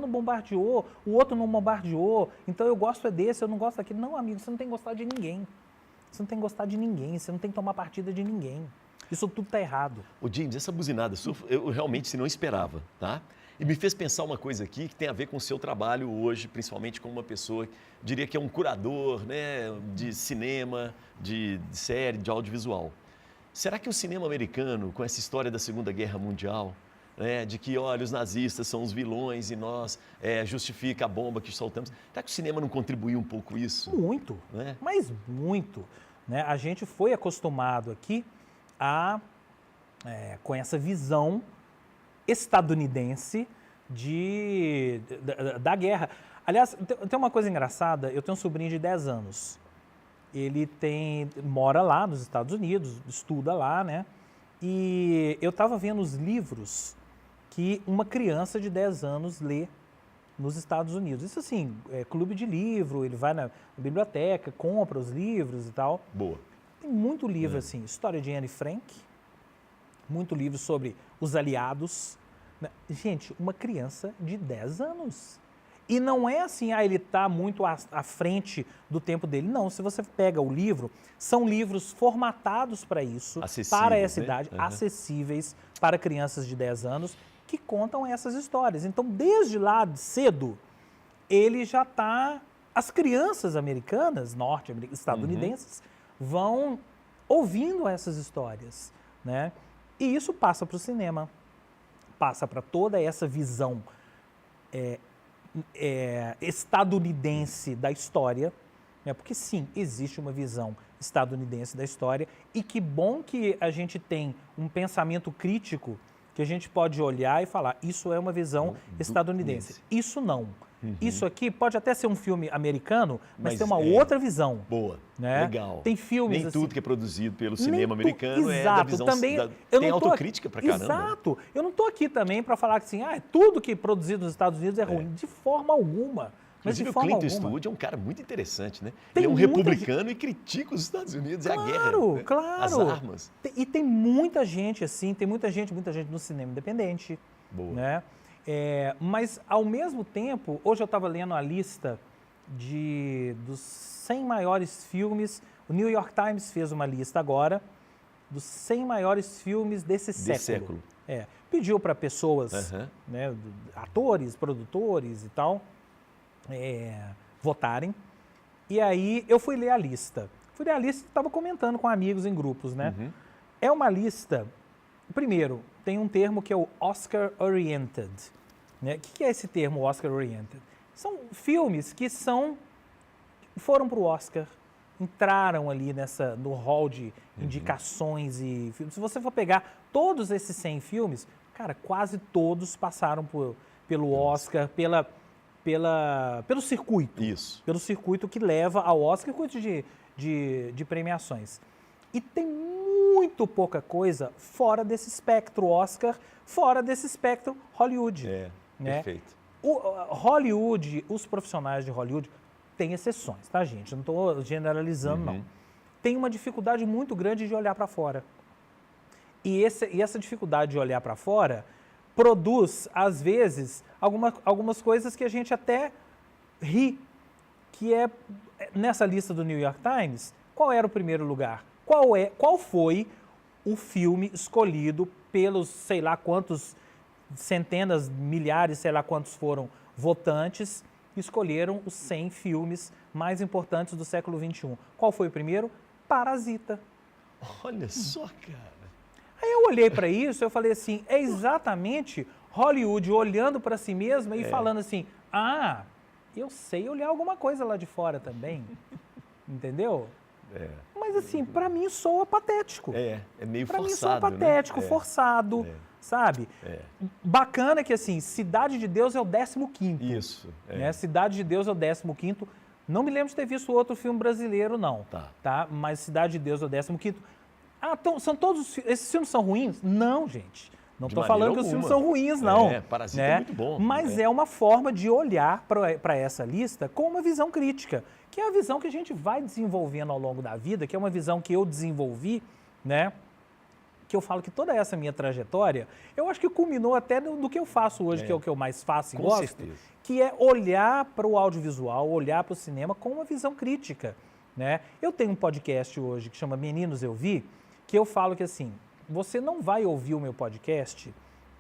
bombardeou, o outro não bombardeou, então eu gosto desse, eu não gosto daquele. Não, amigo, você não tem que gostar de ninguém. Você não tem que gostar de ninguém, você não tem que tomar partida de ninguém. Isso tudo está errado. Ô James, essa buzinada sua, eu realmente não esperava, tá? E me fez pensar uma coisa aqui que tem a ver com o seu trabalho hoje, principalmente como uma pessoa, diria que é um curador, né, de cinema, de série, de audiovisual. Será que o cinema americano, com essa história da Segunda Guerra Mundial, né, de que, olha, os nazistas são os vilões e nós justifica a bomba que soltamos, será que o cinema não contribuiu um pouco isso? Muito, Né? mas muito. Né? A gente foi acostumado aqui com essa visão estadunidense da guerra. Aliás, tem uma coisa engraçada, eu tenho um sobrinho de 10 anos. Ele mora lá nos Estados Unidos, estuda lá, né? E eu estava vendo os livros que uma criança de 10 anos lê nos Estados Unidos. Isso assim, clube de livro, ele vai na biblioteca, compra os livros e tal. Boa. Tem muito livro assim, história de Anne Frank, muito livro sobre os aliados. Gente, uma criança de 10 anos. E não é assim, ele está muito à frente do tempo dele. Não, se você pega o livro, são livros formatados para isso, para essa idade, acessíveis para crianças de 10 anos, que contam essas histórias. Então, desde lá de cedo, ele já está... As crianças americanas, estadunidenses, vão ouvindo essas histórias, né? E isso passa para o cinema, passa para toda essa visão estadunidense da história, né? Porque sim, existe uma visão estadunidense da história e que bom que a gente tem um pensamento crítico que a gente pode olhar e falar, isso é uma visão estadunidense, isso não. Isso aqui pode até ser um filme americano, mas tem uma outra visão. Boa, né? Legal. Tem filmes Nem tudo que é produzido pelo cinema americano é da visão... Também, tem autocrítica pra caramba. Exato. Eu não estou aqui também para falar que assim, tudo que é produzido nos Estados Unidos é ruim. De forma alguma. Inclusive o Clint Eastwood é um cara muito interessante, né? Ele é um republicano e critica os Estados Unidos e a guerra. Né? Claro. As armas. E tem muita gente assim, tem muita gente no cinema independente. Boa. Né? Mas, ao mesmo tempo, hoje eu estava lendo a lista dos 100 maiores filmes. O New York Times fez uma lista agora dos 100 maiores filmes desse século. Pediu para pessoas, né, atores, produtores e tal, votarem. E aí eu fui ler a lista. E estava comentando com amigos em grupos, né? É uma lista... Primeiro, tem um termo que é o Oscar-oriented. Né? O que é esse termo Oscar-oriented? São filmes que foram para o Oscar, entraram ali no hall de indicações e filmes. Se você for pegar todos esses 100 filmes, cara, quase todos passaram pelo Oscar, pelo circuito. Isso. Pelo circuito que leva ao Oscar, circuito de premiações. E tem muito pouca coisa fora desse espectro Oscar, fora desse espectro Hollywood. Né? Perfeito. Hollywood, os profissionais de Hollywood, têm exceções, tá, gente? Eu não estou generalizando, não. Tem uma dificuldade muito grande de olhar para fora. E essa dificuldade de olhar para fora produz, às vezes, algumas coisas que a gente até ri, que é, nessa lista do New York Times, qual era o primeiro lugar? Qual foi o filme escolhido pelos, sei lá quantos, centenas, milhares, sei lá quantos foram votantes, que escolheram os 100 filmes mais importantes do século XXI. Qual foi o primeiro? Parasita. Olha só, cara. Aí eu olhei para isso, eu falei assim, é exatamente Hollywood olhando para si mesma e falando assim, eu sei olhar alguma coisa lá de fora também, entendeu? Mas assim, para mim soa patético. É meio pra forçado, mim soa patético, né? forçado, sabe? Bacana que assim, Cidade de Deus é o 15º. Isso. Né? Cidade de Deus é o 15º. Não me lembro de ter visto outro filme brasileiro, não. Tá? Mas Cidade de Deus é o 15º. Então, esses filmes são ruins? Não, gente. Não estou falando que os filmes são ruins, não. Parasita é muito bom. Mas é uma forma de olhar para essa lista com uma visão crítica, que é a visão que a gente vai desenvolvendo ao longo da vida, que é uma visão que eu desenvolvi, né? que eu falo que toda essa minha trajetória, eu acho que culminou até no que eu faço hoje, que é o que eu mais faço e Com gosto, certeza. que é olhar para o audiovisual, olhar para o cinema com uma visão crítica, né? Eu tenho um podcast hoje que chama Meninos Eu Vi, que eu falo que assim, você não vai ouvir o meu podcast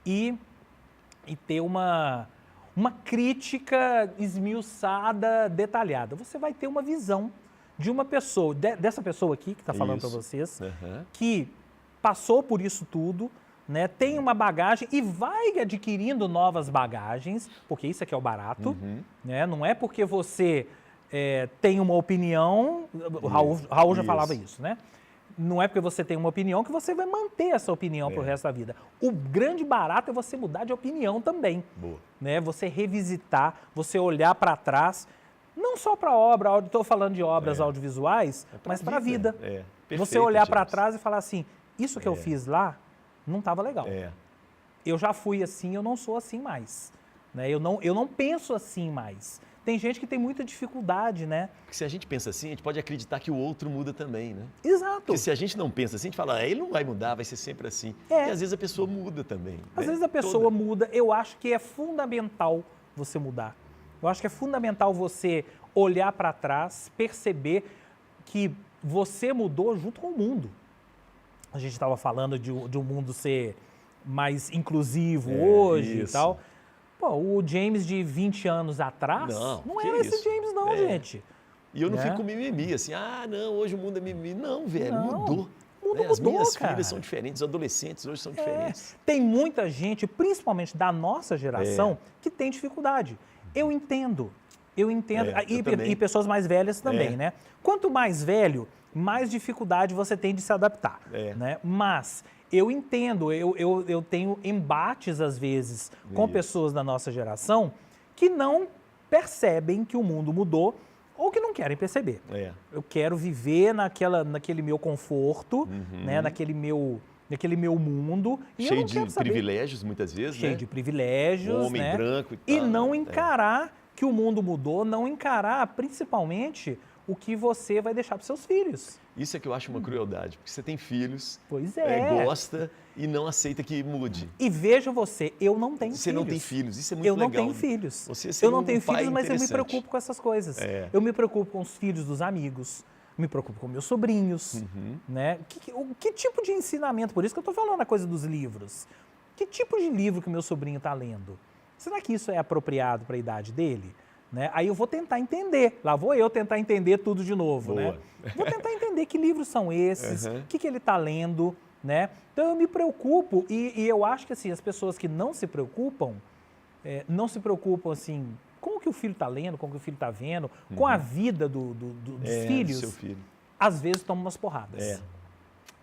e ter uma crítica esmiuçada, detalhada. Você vai ter uma visão de uma pessoa, dessa pessoa aqui que está falando para vocês, que passou por isso tudo, né, tem uma bagagem e vai adquirindo novas bagagens, porque isso aqui é o barato, né? Não é porque você tem uma opinião, o Raul já falava isso, né? Não é porque você tem uma opinião que você vai manter essa opinião para o resto da vida. O grande barato é você mudar de opinião também. Boa. Né? Você revisitar, você olhar para trás, não só para a obra, estou falando de obras audiovisuais, mas para a vida. Você olhar para trás e falar assim, isso que eu fiz lá não estava legal. Eu já fui assim, eu não sou assim mais. Né? Eu não penso assim mais. Tem gente que tem muita dificuldade, né? Porque se a gente pensa assim, a gente pode acreditar que o outro muda também, né? Exato. Porque se a gente não pensa assim, a gente fala, ele não vai mudar, vai ser sempre assim. E às vezes a pessoa muda também. Às vezes a pessoa muda. Eu acho que é fundamental você mudar. Eu acho que é fundamental você olhar para trás, perceber que você mudou junto com o mundo. A gente estava falando de um mundo ser mais inclusivo hoje e tal. Pô, o James de 20 anos atrás não era esse James não, gente. E eu não fico com mimimi, assim, não, hoje o mundo é mimimi. Não, velho, mudou. O mundo mudou, as minhas cara. filhas são diferentes, os adolescentes hoje são diferentes. Tem muita gente, principalmente da nossa geração, que tem dificuldade. Eu entendo. E pessoas mais velhas também, né? Quanto mais velho, mais dificuldade você tem de se adaptar, né? Mas eu entendo, eu tenho embates, às vezes, com pessoas da nossa geração que não percebem que o mundo mudou ou que não querem perceber. Eu quero viver naquele meu conforto, né? naquele meu mundo. E cheio eu não de quero saber. privilégios, muitas vezes, Cheio de privilégios, homem né? branco e tal. E não encarar que o mundo mudou, não encarar, principalmente, o que você vai deixar para seus filhos. Isso é que eu acho uma crueldade, porque você tem filhos, Pois gosta e não aceita que mude. E veja você, eu não tenho filhos. Você não tem filhos, isso é muito legal. Eu não tenho filhos. Você eu não tenho filhos, mas eu me preocupo com essas coisas. Eu me preocupo com os filhos dos amigos, me preocupo com meus sobrinhos, né? Que tipo de ensinamento? Por isso que eu estou falando a coisa dos livros. Que tipo de livro que o meu sobrinho está lendo? Será que isso é apropriado para a idade dele? Né? Aí eu vou tentar entender. Lá vou eu tentar entender tudo de novo. Né? Vou tentar entender que livros são esses, o que ele está lendo. Né? Então eu me preocupo e eu acho que assim, as pessoas que não se preocupam assim, com o que o filho está lendo, com o que o filho está vendo, com a vida dos filhos, do seu filho. Às vezes tomam umas porradas.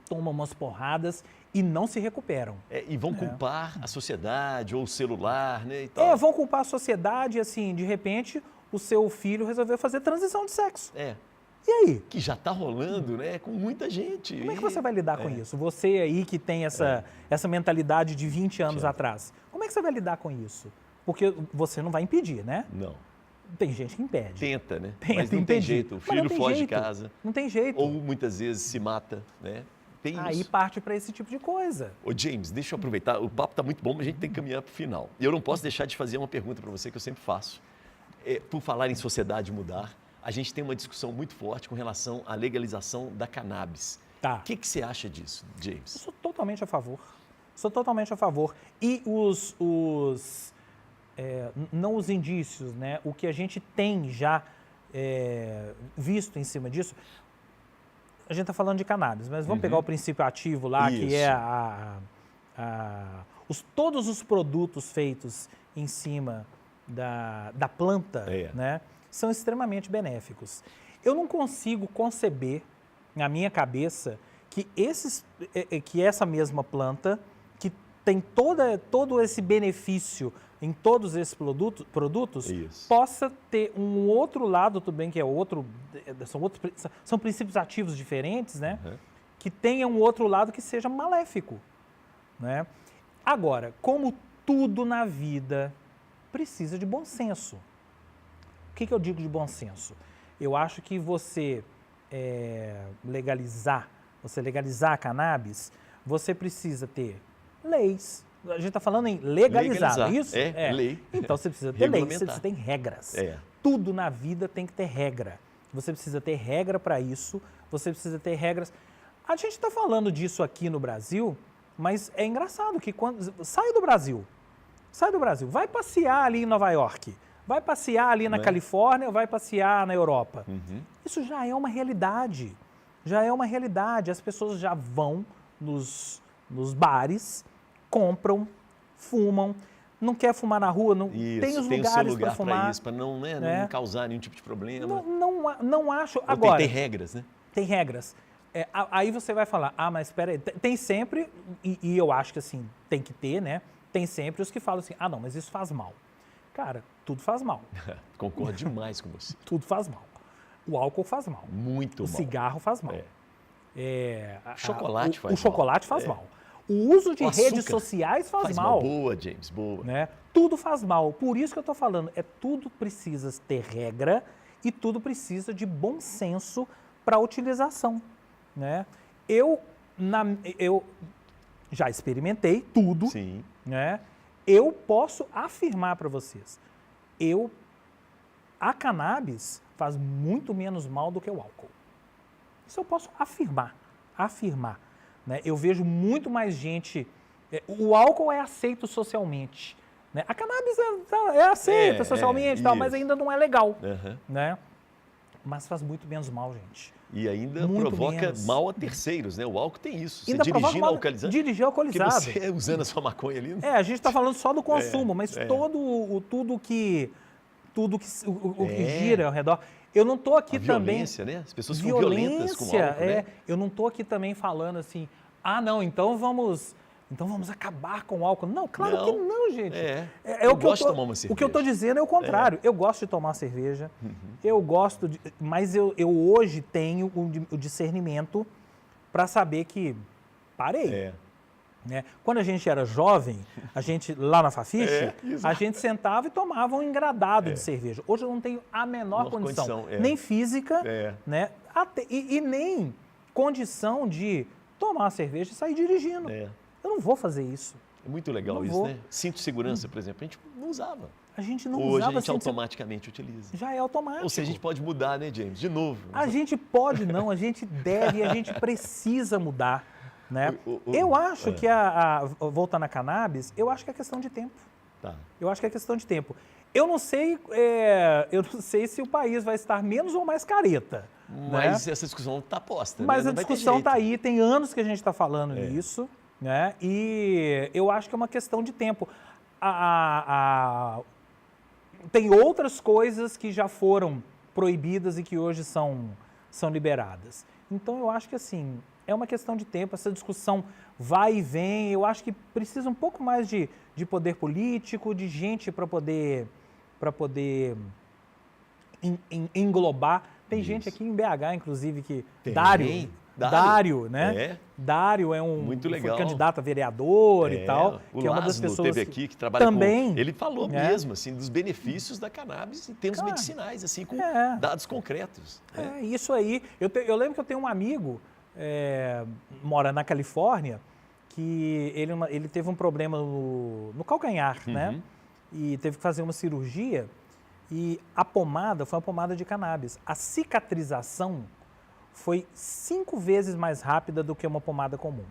Tomam umas porradas e não se recuperam. E vão culpar a sociedade ou o celular, né? E tal. Vão culpar a sociedade, assim, de repente, o seu filho resolveu fazer transição de sexo. E aí? Que já está rolando, né? Com muita gente. Como é que você vai lidar com isso? Você aí que tem essa mentalidade de 20 anos atrás. Como é que você vai lidar com isso? Porque você não vai impedir, né? Não. Tem gente que impede. Tenta, né? Mas não tem jeito. O filho foge de casa. Não tem jeito. Ou muitas vezes se mata, né? Aí parte para esse tipo de coisa. Ô James, deixa eu aproveitar, o papo está muito bom, mas a gente tem que caminhar para o final. E eu não posso deixar de fazer uma pergunta para você que eu sempre faço. Por falar em sociedade mudar, a gente tem uma discussão muito forte com relação à legalização da cannabis. O que você acha disso, James? Eu sou totalmente a favor. Sou totalmente a favor. E não os indícios, né? O que a gente tem já visto em cima disso. A gente está falando de cannabis, mas vamos pegar o princípio ativo lá, que é todos os produtos feitos em cima da planta, né, são extremamente benéficos. Eu não consigo conceber, na minha cabeça, que essa mesma planta, que tem todo esse benefício em todos esses produtos possa ter um outro lado, tudo bem que são princípios ativos diferentes, né? Que tenha um outro lado que seja maléfico, né? Agora, como tudo na vida precisa de bom senso. O que eu digo de bom senso? Eu acho que você legalizar a cannabis, você precisa ter leis. A gente está falando em legalizar, isso? Lei. Então você precisa ter leis, você precisa ter regras. Tudo na vida tem que ter regra. Você precisa ter regra para isso, você precisa ter regras. A gente está falando disso aqui no Brasil, mas é engraçado que quando... Sai do Brasil, vai passear ali em Nova York, vai passear ali na Califórnia, vai passear na Europa. Isso já é uma realidade, As pessoas já vão nos bares, compram, fumam, não quer fumar na rua, não tem os lugares para fumar. Para não causar nenhum tipo de problema. Não acho. Agora, tem regras, né? Tem regras. Aí você vai falar, mas espera aí, tem sempre, e eu acho que assim, tem que ter, né? Tem sempre os que falam assim, não, mas isso faz mal. Cara, tudo faz mal. Concordo demais com você. Tudo faz mal. O álcool faz mal. Muito mal. O cigarro faz mal. Chocolate faz mal. O chocolate faz mal. O uso de redes sociais faz mal. Boa, James, boa. Né? Tudo faz mal. Por isso que eu estou falando, tudo precisa ter regra e tudo precisa de bom senso para a utilização. Né? Eu já experimentei tudo. Sim. Né? Eu posso afirmar para vocês, a cannabis faz muito menos mal do que o álcool. Isso eu posso afirmar. Né? Eu vejo muito mais gente... O álcool é aceito socialmente. Né? A cannabis é aceita socialmente, mas ainda não é legal. Né? Mas faz muito menos mal, gente. E ainda muito provoca mal a terceiros, né? O álcool tem isso. Você ainda dirigindo alcoolizado. Dirigir alcoolizado. Que você usando a sua maconha ali. A gente está falando só do consumo, mas tudo que gira ao redor... Eu não estou aqui também... Violência, né? As pessoas ficam violentas com o álcool, né? Eu não estou aqui também falando assim, não, então vamos acabar com o álcool. Não, claro que não, gente. Eu gosto de tomar uma cerveja. O que eu estou dizendo é o contrário. Eu gosto de tomar cerveja, mas eu hoje tenho o discernimento para saber que parei. Né? Quando a gente era jovem, lá na Fafiche, a gente sentava e tomava um engradado de cerveja. Hoje eu não tenho a menor condição nem física, né? E nem condição de tomar uma cerveja e sair dirigindo. Eu não vou fazer isso. É muito legal isso, né? Cinto de segurança, por exemplo, a gente não usava. A gente não Hoje usava. A gente automaticamente utiliza. Já é automático. Ou seja, a gente pode mudar, né, James? De novo. A gente pode não, a gente deve, a gente precisa mudar. Né? Eu acho que, voltando à cannabis, eu acho que é questão de tempo. Eu acho que é questão de tempo. Eu não sei se o país vai estar menos ou mais careta. Mas essa discussão está posta. Mas a discussão está aí, tem anos que a gente está falando nisso. Né? E eu acho que é uma questão de tempo. Tem outras coisas que já foram proibidas e que hoje são liberadas. Então eu acho que assim... É uma questão de tempo, essa discussão vai e vem. Eu acho que precisa um pouco mais de poder político, de gente para poder englobar. Tem gente aqui em BH, inclusive, que... Dário, né? Dário é muito legal. Foi candidato a vereador e tal. Que é uma das pessoas teve aqui que trabalha também, com... Ele falou mesmo, assim, dos benefícios da cannabis em termos medicinais, assim, com dados concretos. Isso aí. Eu lembro que eu tenho um amigo... mora na Califórnia, que ele teve um problema no calcanhar, né? E teve que fazer uma cirurgia e a pomada foi uma pomada de cannabis. A cicatrização foi 5 vezes mais rápida do que uma pomada comum.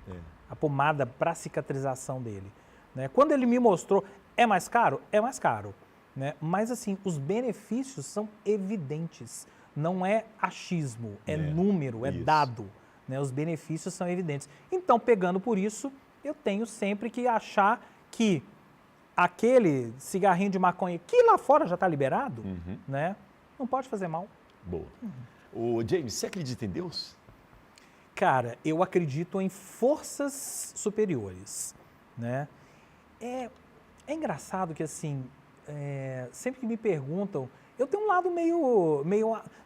A pomada para cicatrização dele. Né? Quando ele me mostrou, é mais caro? É mais caro. Né? Mas assim, os benefícios são evidentes. Não é achismo, é número, é dado. Né, os benefícios são evidentes. Então, pegando por isso, eu tenho sempre que achar que aquele cigarrinho de maconha que lá fora já está liberado, né, não pode fazer mal. Boa. O James, você acredita em Deus? Cara, eu acredito em forças superiores. Né? É engraçado que, assim, sempre que me perguntam... Eu tenho um lado meio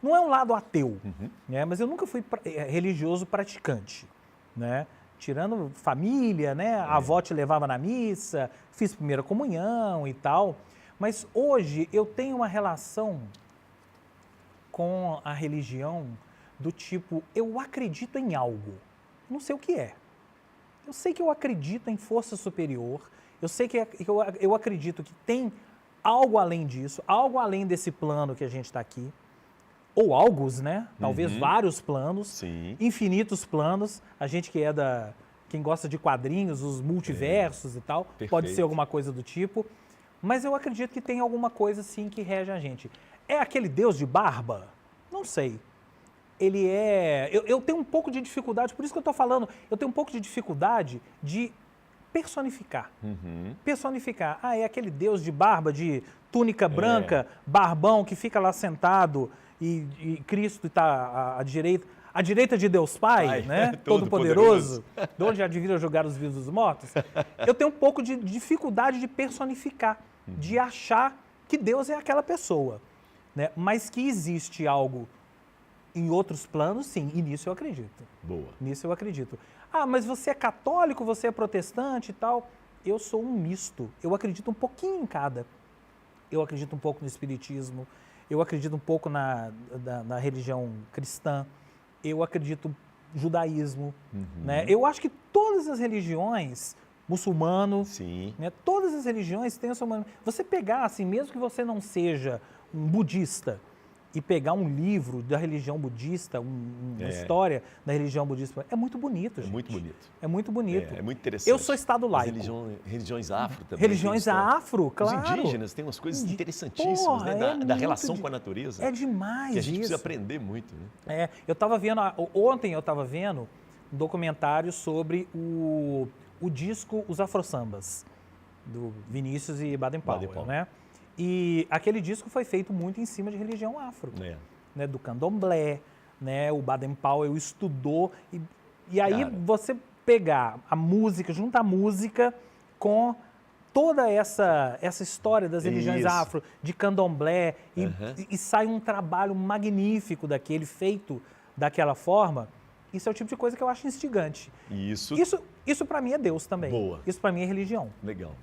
não é um lado ateu, né? Mas eu nunca fui religioso praticante, né? Tirando família, né? A avó te levava na missa, fiz primeira comunhão e tal. Mas hoje eu tenho uma relação com a religião do tipo, eu acredito em algo, não sei o que é. Eu sei que eu acredito em força superior, eu sei que eu acredito que tem algo além disso, algo além desse plano que a gente está aqui, ou alguns, né? Talvez vários planos, Sim. infinitos planos. A gente que quem gosta de quadrinhos, os multiversos e tal, pode Perfeito. ser alguma coisa do tipo. Mas eu acredito que tem alguma coisa, sim, que rege a gente. É aquele Deus de barba? Não sei. Ele é... Eu tenho um pouco de dificuldade, por isso que eu estou falando, eu tenho um pouco de dificuldade de personificar. Personificar. Ah, é aquele Deus de barba, de túnica branca, barbão, que fica lá sentado e Cristo está à direita de Deus Pai, né? Todo-Poderoso, de onde já devia jogar os vivos dos mortos. Eu tenho um pouco de dificuldade de personificar, de achar que Deus é aquela pessoa, né? Mas que existe algo em outros planos, sim, e nisso eu acredito. Boa. Nisso eu acredito. Ah, mas você é católico, você é protestante e tal. Eu sou um misto. Eu acredito um pouquinho em cada. Eu acredito um pouco no espiritismo, eu acredito um pouco na religião cristã, eu acredito no judaísmo, né? Eu acho que todas as religiões, muçulmano, Sim. né? Todas as religiões têm a sua... Você pegar, assim, mesmo que você não seja um budista, e pegar um livro da religião budista, uma história da religião budista, é muito bonito, gente. É muito bonito. É muito bonito. É muito interessante. Eu sou Estado laico. Religiões afro também. Religiões afro, claro. Os indígenas têm umas coisas interessantíssimas, né? Da relação com a natureza. É demais que a gente isso. precisa aprender muito, né? Eu estava vendo, ontem eu estava vendo um documentário sobre o disco Os Afro-Sambas, do Vinícius e Baden-Powell, né? E aquele disco foi feito muito em cima de religião afro, né, do candomblé, né, o Baden-Powell estudou, e aí você pegar a música, junta a música com toda essa história das religiões afro, de candomblé, e sai um trabalho magnífico daquele, feito daquela forma. Isso é o tipo de coisa que eu acho instigante. Isso para mim é Deus também. Boa. Isso para mim é religião. Legal.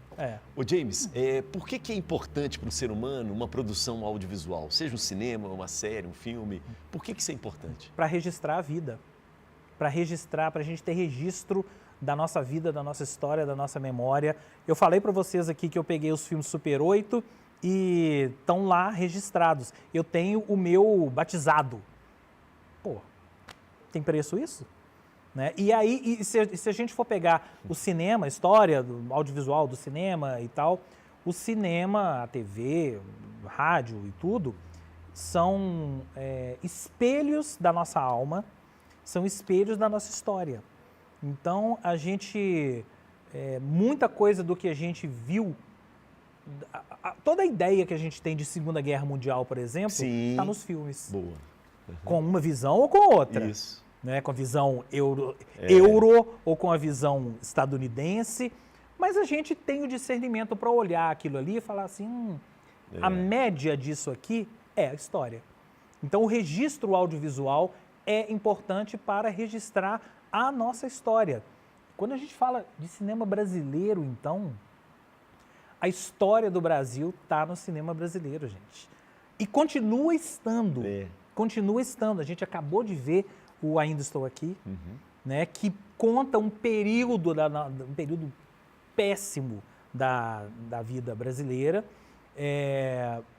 Ô James, por que é importante para o ser humano uma produção audiovisual? Seja um cinema, uma série, um filme. Por que isso é importante? Para registrar a vida. Para registrar, para a gente ter registro da nossa vida, da nossa história, da nossa memória. Eu falei para vocês aqui que eu peguei os filmes Super 8 e estão lá registrados. Eu tenho o meu batizado. Pô, tem preço isso? Né? E aí, se a gente for pegar o cinema, a história do audiovisual do cinema e tal, o cinema, a TV, o rádio e tudo, são espelhos da nossa alma, são espelhos da nossa história. Então, a gente, muita coisa do que a gente viu, toda a ideia que a gente tem de Segunda Guerra Mundial, por exemplo, está nos filmes. Boa. Com uma visão ou com outra. Isso. Né, com a visão euro ou com a visão estadunidense, mas a gente tem o discernimento para olhar aquilo ali e falar assim, a média disso aqui é a história. Então o registro audiovisual é importante para registrar a nossa história. Quando a gente fala de cinema brasileiro, então, a história do Brasil está no cinema brasileiro, gente. E continua estando. Continua estando. A gente acabou de ver o Ainda Estou Aqui, né, que conta um período péssimo da vida brasileira,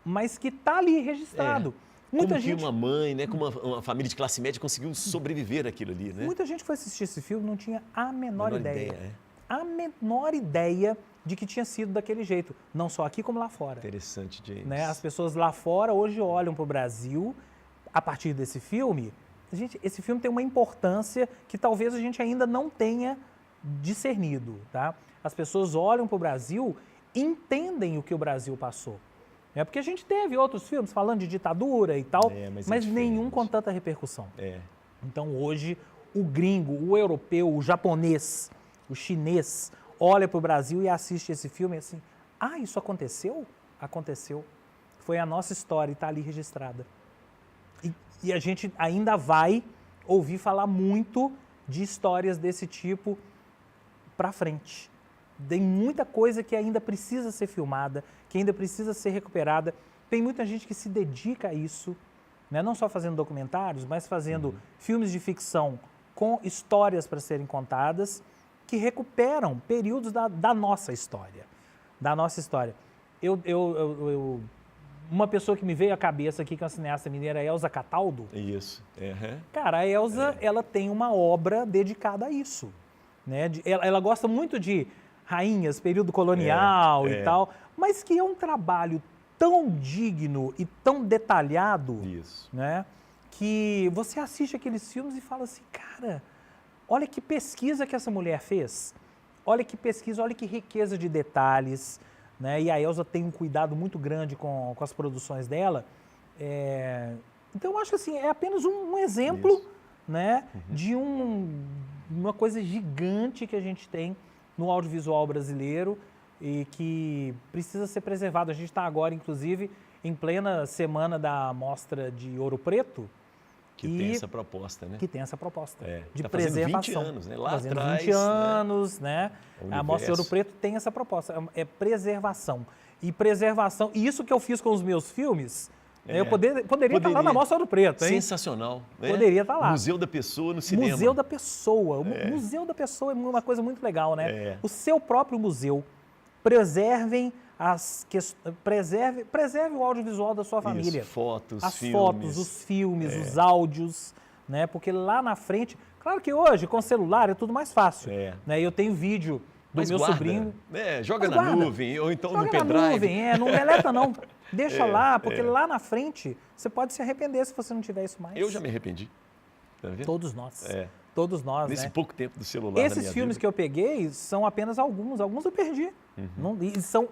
mas que está ali registrado. Muita gente, uma mãe, né, com uma família de classe média conseguiu sobreviver àquilo ali, né? Muita gente que foi assistir esse filme não tinha a menor ideia. A menor ideia de que tinha sido daquele jeito, não só aqui como lá fora. Interessante, James. Né? As pessoas lá fora hoje olham para o Brasil a partir desse filme. Gente, esse filme tem uma importância que talvez a gente ainda não tenha discernido, tá? As pessoas olham para o Brasil, entendem o que o Brasil passou. Porque a gente teve outros filmes falando de ditadura e tal, mas nenhum com tanta repercussão. Então hoje o gringo, o europeu, o japonês, o chinês olha para o Brasil e assiste esse filme assim, isso aconteceu? Aconteceu. Foi a nossa história e está ali registrada. E a gente ainda vai ouvir falar muito de histórias desse tipo para frente. Tem muita coisa que ainda precisa ser filmada, que ainda precisa ser recuperada. Tem muita gente que se dedica a isso, né? Não só fazendo documentários, mas fazendo filmes de ficção com histórias para serem contadas. que recuperam períodos da nossa história. Da nossa história. Uma pessoa que me veio à cabeça aqui, que é uma cineasta mineira, a Elza Cataldo. Isso. Uhum. Cara, a Elza, ela tem uma obra dedicada a isso. Né? Ela gosta muito de rainhas, período colonial e tal, mas que é um trabalho tão digno e tão detalhado, isso. Né? Que você assiste aqueles filmes e fala assim, cara, olha que pesquisa que essa mulher fez. Olha que pesquisa, olha que riqueza de detalhes. Né? E a Elza tem um cuidado muito grande com as produções dela. Então, eu acho que assim, é apenas um exemplo, né, de uma coisa gigante que a gente tem no audiovisual brasileiro e que precisa ser preservado. A gente está agora, inclusive, em plena semana da Mostra de Ouro Preto. Que tem essa proposta, né? Que tem essa proposta de tá preservação. 20 anos, né? Lá fazendo atrás, 20 anos, né? A Mostra de Ouro Preto tem essa proposta, é preservação. E isso que eu fiz com os meus filmes, eu poderia estar lá na Mostra de Ouro Preto, hein? Sensacional. Né? Poderia estar lá. Museu da Pessoa no cinema. Museu da Pessoa. O Museu da Pessoa é uma coisa muito legal, né? O seu próprio museu. Preserve o audiovisual da sua família. Isso, fotos, as filmes. Fotos, os filmes, os áudios, né? Porque lá na frente, claro que hoje com celular é tudo mais fácil, né? Eu tenho vídeo do meu sobrinho. Joga na nuvem ou então no pendrive. Na nuvem, não deleta não. Deixa lá, porque lá na frente você pode se arrepender se você não tiver isso mais. Eu já me arrependi. Tá vendo? Todos nós. Todos nós, Nesse né? pouco tempo do celular. Esses filmes que eu peguei são apenas alguns eu perdi. E são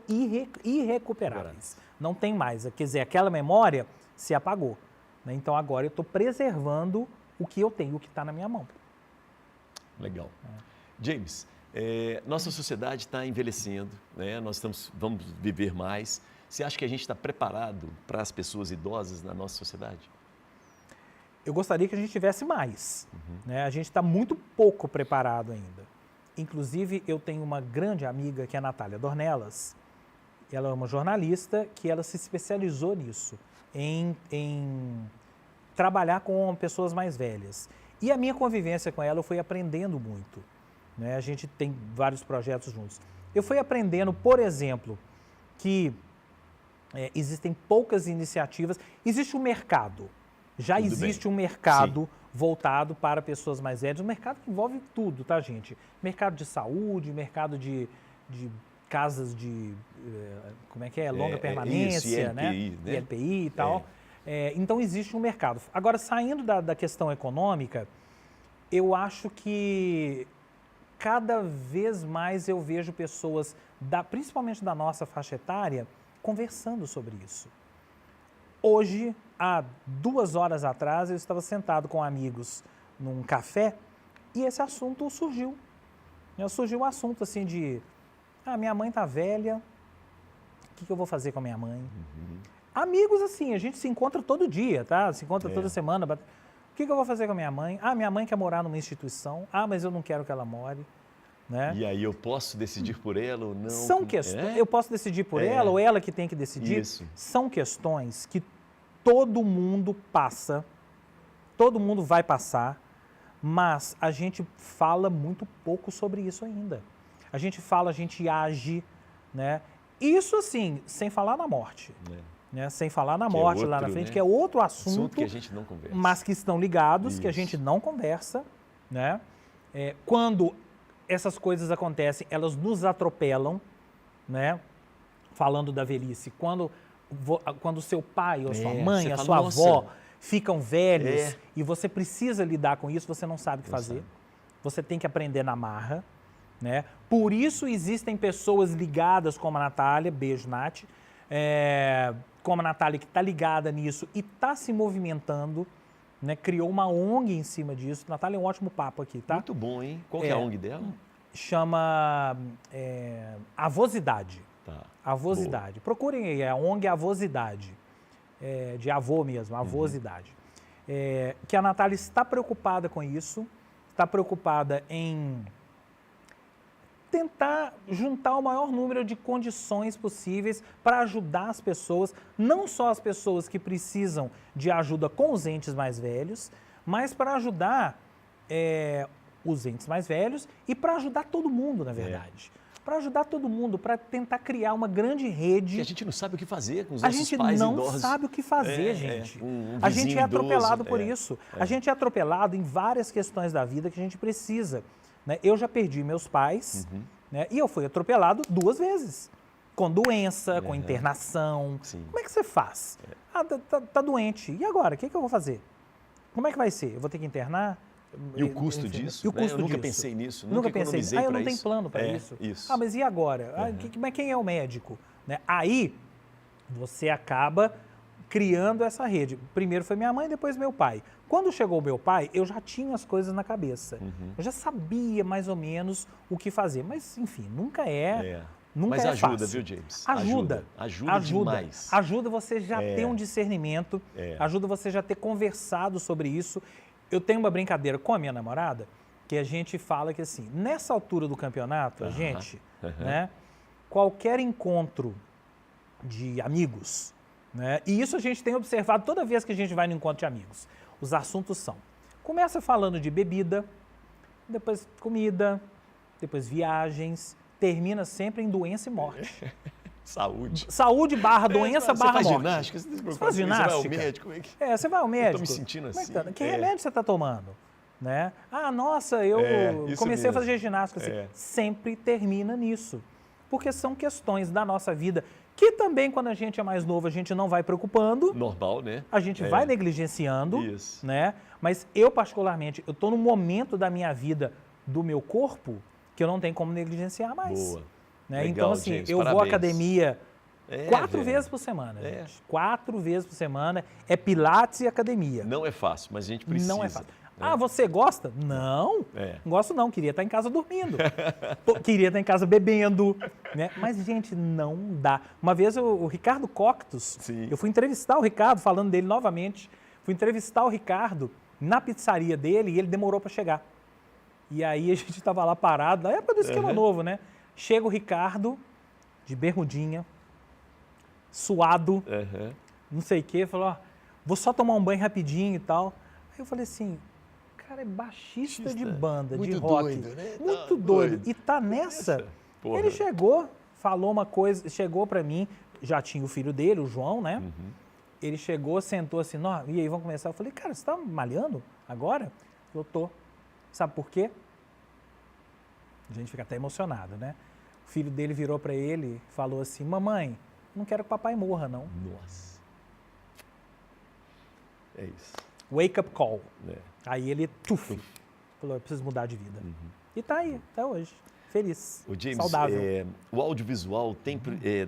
irrecuperáveis. Não tem mais. Quer dizer, aquela memória se apagou. Né? Então agora eu estou preservando o que eu tenho, o que está na minha mão. Legal. James, nossa sociedade está envelhecendo, né? Nós vamos viver mais. Você acha que a gente está preparado para as pessoas idosas na nossa sociedade? Eu gostaria que a gente tivesse mais. Né? A gente está muito pouco preparado ainda. Inclusive, eu tenho uma grande amiga que é a Natália Dornelas. Ela é uma jornalista que ela se especializou nisso, em trabalhar com pessoas mais velhas. E a minha convivência com ela, eu fui aprendendo muito. Né? A gente tem vários projetos juntos. Eu fui aprendendo, por exemplo, que existem poucas iniciativas. Existe um mercado. Já existe um mercado voltado para pessoas mais velhas, um mercado que envolve tudo, tá, gente? Mercado de saúde, mercado de casas de, longa permanência, isso, ILPI, né? ILPI e tal. Então, existe um mercado. Agora, saindo da questão econômica, eu acho que cada vez mais eu vejo pessoas, principalmente da nossa faixa etária, conversando sobre isso. Hoje, há 2 horas atrás, eu estava sentado com amigos num café e esse assunto surgiu. Surgiu um assunto assim de, minha mãe está velha, o que eu vou fazer com a minha mãe? Amigos assim, a gente se encontra todo dia, tá? Se encontra toda semana. O que eu vou fazer com a minha mãe? Minha mãe quer morar numa instituição. Mas eu não quero que ela more. Né? E aí eu posso decidir por ela ou não? São questões. Eu posso decidir por ela ou ela que tem que decidir? Isso. São questões que todo mundo passa, todo mundo vai passar, mas a gente fala muito pouco sobre isso ainda. A gente fala, a gente age, né? Isso assim, sem falar na morte. Né? Sem falar na morte lá na frente, que é outro assunto que a gente não conversa. Mas que estão ligados, que a gente não conversa. Né? Quando essas coisas acontecem, elas nos atropelam, né? Falando da velhice, quando seu pai ou sua mãe, a sua avó ficam velhos e você precisa lidar com isso, você não sabe o que fazer. Você tem que aprender na marra. Né? Por isso existem pessoas ligadas como a Natália, beijo Nath, como a Natália que está ligada nisso e está se movimentando, né? Criou uma ONG em cima disso. Natália, é um ótimo papo aqui, tá? Muito bom, hein? Qual que é a ONG dela? Chama Avosidade. Tá. Avosidade. Procurem aí, a ONG Avosidade. De avô mesmo, Avosidade. Que a Natália está preocupada com isso, está preocupada em tentar juntar o maior número de condições possíveis para ajudar as pessoas, não só as pessoas que precisam de ajuda com os entes mais velhos, mas para ajudar os entes mais velhos e para ajudar todo mundo, na verdade. Para ajudar todo mundo, para tentar criar uma grande rede. E a gente não sabe o que fazer com os A nossos gente pais não idosos. sabe o que fazer, gente. Um a gente vizinho é atropelado idoso, por isso. A gente é atropelado em várias questões da vida que a gente precisa. Né? Eu já perdi meus pais, né? E eu fui atropelado 2 vezes. Com doença, com internação. Sim. Como é que você faz? Ah, tá doente. E agora? O que eu vou fazer? Como é que vai ser? Eu vou ter que internar? E o custo disso? E o custo Eu nunca disso? pensei nisso, Nunca nunca pensei. economizei para Eu não isso. tenho plano para isso. Isso. Ah, mas e agora? Mas quem é o médico? Né? Aí você acaba criando essa rede. Primeiro foi minha mãe, depois meu pai. Quando chegou o meu pai, eu já tinha as coisas na cabeça. Eu já sabia mais ou menos o que fazer. Mas, enfim, nunca é Mas ajuda, fácil. viu, James? Ajuda Demais. Ajuda você já ter um discernimento, ajuda você já ter conversado sobre isso. Eu tenho uma brincadeira com a minha namorada, que a gente fala que assim, nessa altura do campeonato, a gente, né, qualquer encontro de amigos, né, e isso a gente tem observado toda vez que a gente vai no encontro de amigos, os assuntos são, começa falando de bebida, depois comida, depois viagens, termina sempre em doença e morte. Saúde. Saúde barra doença barra morte. Você faz ginástica? Você faz ginástica? Você vai ao médico? Você vai ao médico. Eu tô me sentindo assim. Que remédio você está tomando? Né? Ah, nossa, eu comecei a fazer ginástica. Assim, sempre termina nisso. Porque são questões da nossa vida que também, quando a gente é mais novo, a gente não vai preocupando. Normal, né? A gente vai negligenciando. Isso. Né? Mas eu, particularmente, eu estou num momento da minha vida, do meu corpo, que eu não tenho como negligenciar mais. Boa. Né? Legal, então, assim, James, eu parabéns. vou à academia 4 velho. vezes por semana, gente. 4 vezes por semana. É pilates e academia. Não é fácil, mas a gente precisa. Não é fácil. Ah, você gosta? Não. Não gosto não. Queria estar em casa dormindo. Queria estar em casa bebendo. Né? Mas, gente, não dá. Uma vez o Ricardo Coctus, eu fui entrevistar o Ricardo, falando dele novamente, fui entrevistar o Ricardo na pizzaria dele e ele demorou para chegar. E aí a gente estava lá parado, na época do esquema novo, né? Chega o Ricardo, de bermudinha, suado, não sei o quê, falou, ó, vou só tomar um banho rapidinho e tal. Aí eu falei assim, cara, é baixista de banda, de rock. Doido, né? Muito doido. E tá nessa. Ele chegou, falou uma coisa, chegou pra mim, já tinha o filho dele, o João, né? Ele chegou, sentou assim, e aí, vamos começar? Eu falei, cara, você tá malhando agora? Eu tô. Sabe por quê? A gente fica até emocionado, né? O filho dele virou pra ele e falou assim, mamãe, não quero que papai morra, não. Nossa. É isso. Wake up call. Aí ele, falou, eu preciso mudar de vida. E tá aí, até hoje. Feliz, o James, saudável. O audiovisual tem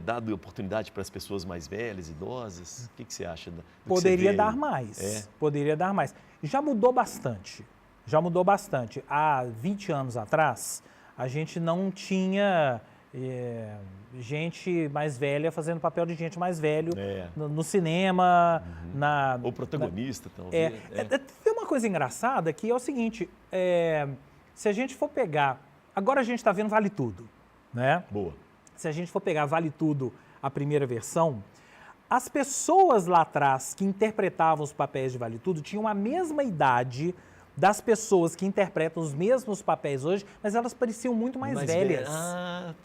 dado oportunidade para as pessoas mais velhas, idosas? O que você acha? Poderia dar mais. Poderia dar mais. Já mudou bastante. Há 20 anos atrás, a gente não tinha gente mais velha fazendo papel de gente mais velho no cinema. O protagonista, talvez. Tem uma coisa engraçada que é o seguinte, se a gente for pegar... Agora a gente está vendo Vale Tudo, né? Boa. Se a gente for pegar Vale Tudo, a primeira versão, as pessoas lá atrás que interpretavam os papéis de Vale Tudo tinham a mesma idade das pessoas que interpretam os mesmos papéis hoje, mas elas pareciam muito mais velhas.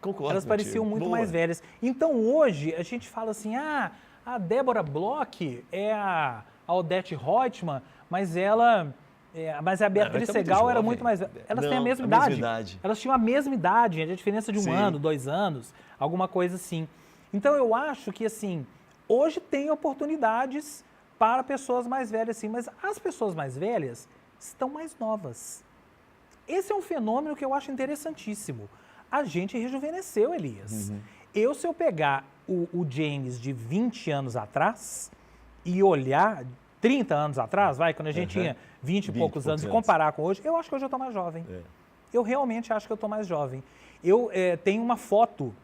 Concordo. Elas pareciam muito mais velhas. Então hoje a gente fala assim, a Débora Bloch é a Odete Roitman, mas a Beatriz Segal era muito mais velha. Elas têm a mesma idade. Elas tinham a mesma idade, a diferença de 1 ano, 2 anos, alguma coisa assim. Então eu acho que assim, hoje tem oportunidades para pessoas mais velhas, sim, mas as pessoas mais velhas estão mais novas. Esse é um fenômeno que eu acho interessantíssimo. A gente rejuvenesceu, Elias. Se eu pegar o James de 20 anos atrás e olhar 30 anos atrás, quando a gente tinha 20 e poucos anos, e comparar com hoje, eu acho que hoje eu estou mais jovem. Eu realmente acho que eu estou mais jovem. Eu tenho uma foto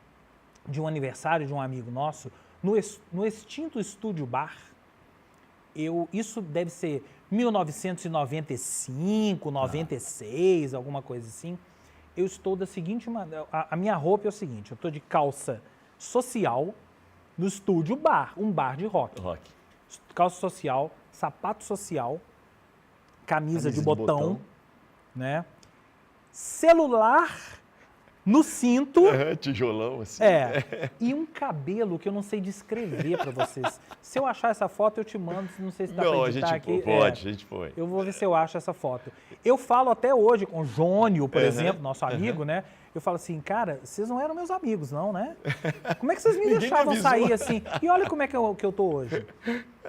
de um aniversário de um amigo nosso no extinto Estúdio Bar. Isso deve ser 1995, 96, alguma coisa assim. Eu estou da seguinte maneira, a minha roupa é o seguinte, eu estou de calça social no Estúdio Bar, um bar de rock. Calça social, sapato social, camisa de botão, né? celular no cinto. Tijolão, assim. E um cabelo que eu não sei descrever para vocês. Se eu achar essa foto, eu te mando, não sei se dá para editar aqui. A gente põe. Eu vou ver se eu acho essa foto. Eu falo até hoje com o Jônio, por exemplo, nosso amigo, né? Eu falo assim, cara, vocês não eram meus amigos, não, né? Como é que vocês me deixavam sair assim? E olha como é que eu tô hoje.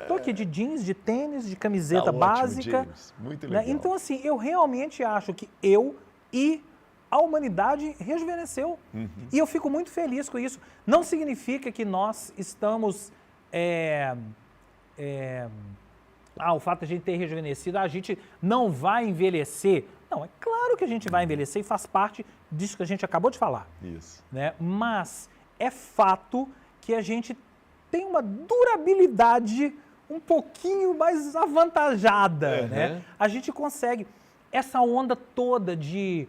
Tô aqui de jeans, de tênis, de camiseta básica. James. Muito legal. Né? Então, assim, eu realmente acho que eu e a humanidade rejuvenesceu. E eu fico muito feliz com isso. Não significa que nós estamos... o fato de a gente ter rejuvenescido, a gente não vai envelhecer. Não, é claro que a gente vai envelhecer e faz parte disso que a gente acabou de falar. Isso. Né? Mas é fato que a gente tem uma durabilidade um pouquinho mais avantajada. Né? A gente consegue... Essa onda toda de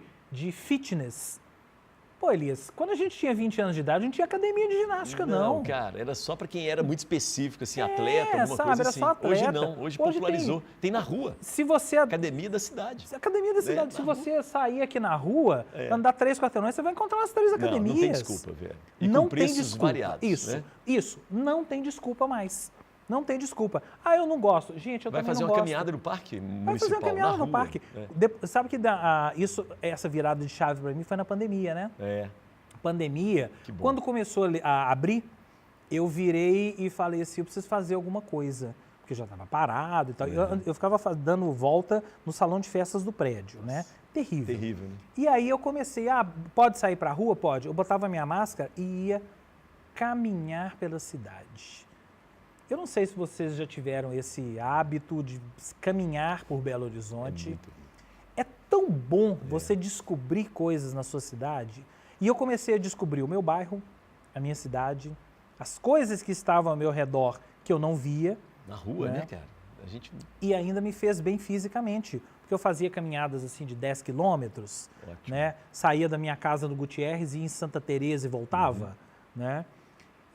fitness. Pô, Elias, quando a gente tinha 20 anos de idade, não tinha academia de ginástica, não. Não, cara, era só para quem era muito específico, assim, atleta, alguma sabe, coisa era assim. só atleta. Hoje não, hoje popularizou. Tem na rua. Se você... Academia da cidade. Academia da cidade. Se você sair aqui na rua, andar 3 quarteirões, você vai encontrar umas 3 academias. Não tem desculpa, velho. E não com preços tem desculpa. variados. Isso. Não tem desculpa mais. Não tem desculpa. Eu não gosto. Gente, eu também não gosto. Vai fazer uma caminhada no parque municipal, Vai fazer uma caminhada no rua. parque. Sabe que essa virada de chave para mim foi na pandemia, né? Pandemia, quando começou a abrir, eu virei e falei assim, eu preciso fazer alguma coisa, porque já estava parado e tal. Eu ficava dando volta no salão de festas do prédio, né? Terrível. Terrível, né? E aí eu comecei, pode sair para a rua? Pode. Eu botava minha máscara e ia caminhar pela cidade. Eu não sei se vocês já tiveram esse hábito de caminhar por Belo Horizonte. É tão bom você descobrir coisas na sua cidade. E eu comecei a descobrir o meu bairro, a minha cidade, as coisas que estavam ao meu redor que eu não via. Na rua, né, cara? E ainda me fez bem fisicamente, porque eu fazia caminhadas assim de 10 quilômetros, né? Saía da minha casa no Gutierrez, ia em Santa Teresa e voltava, né?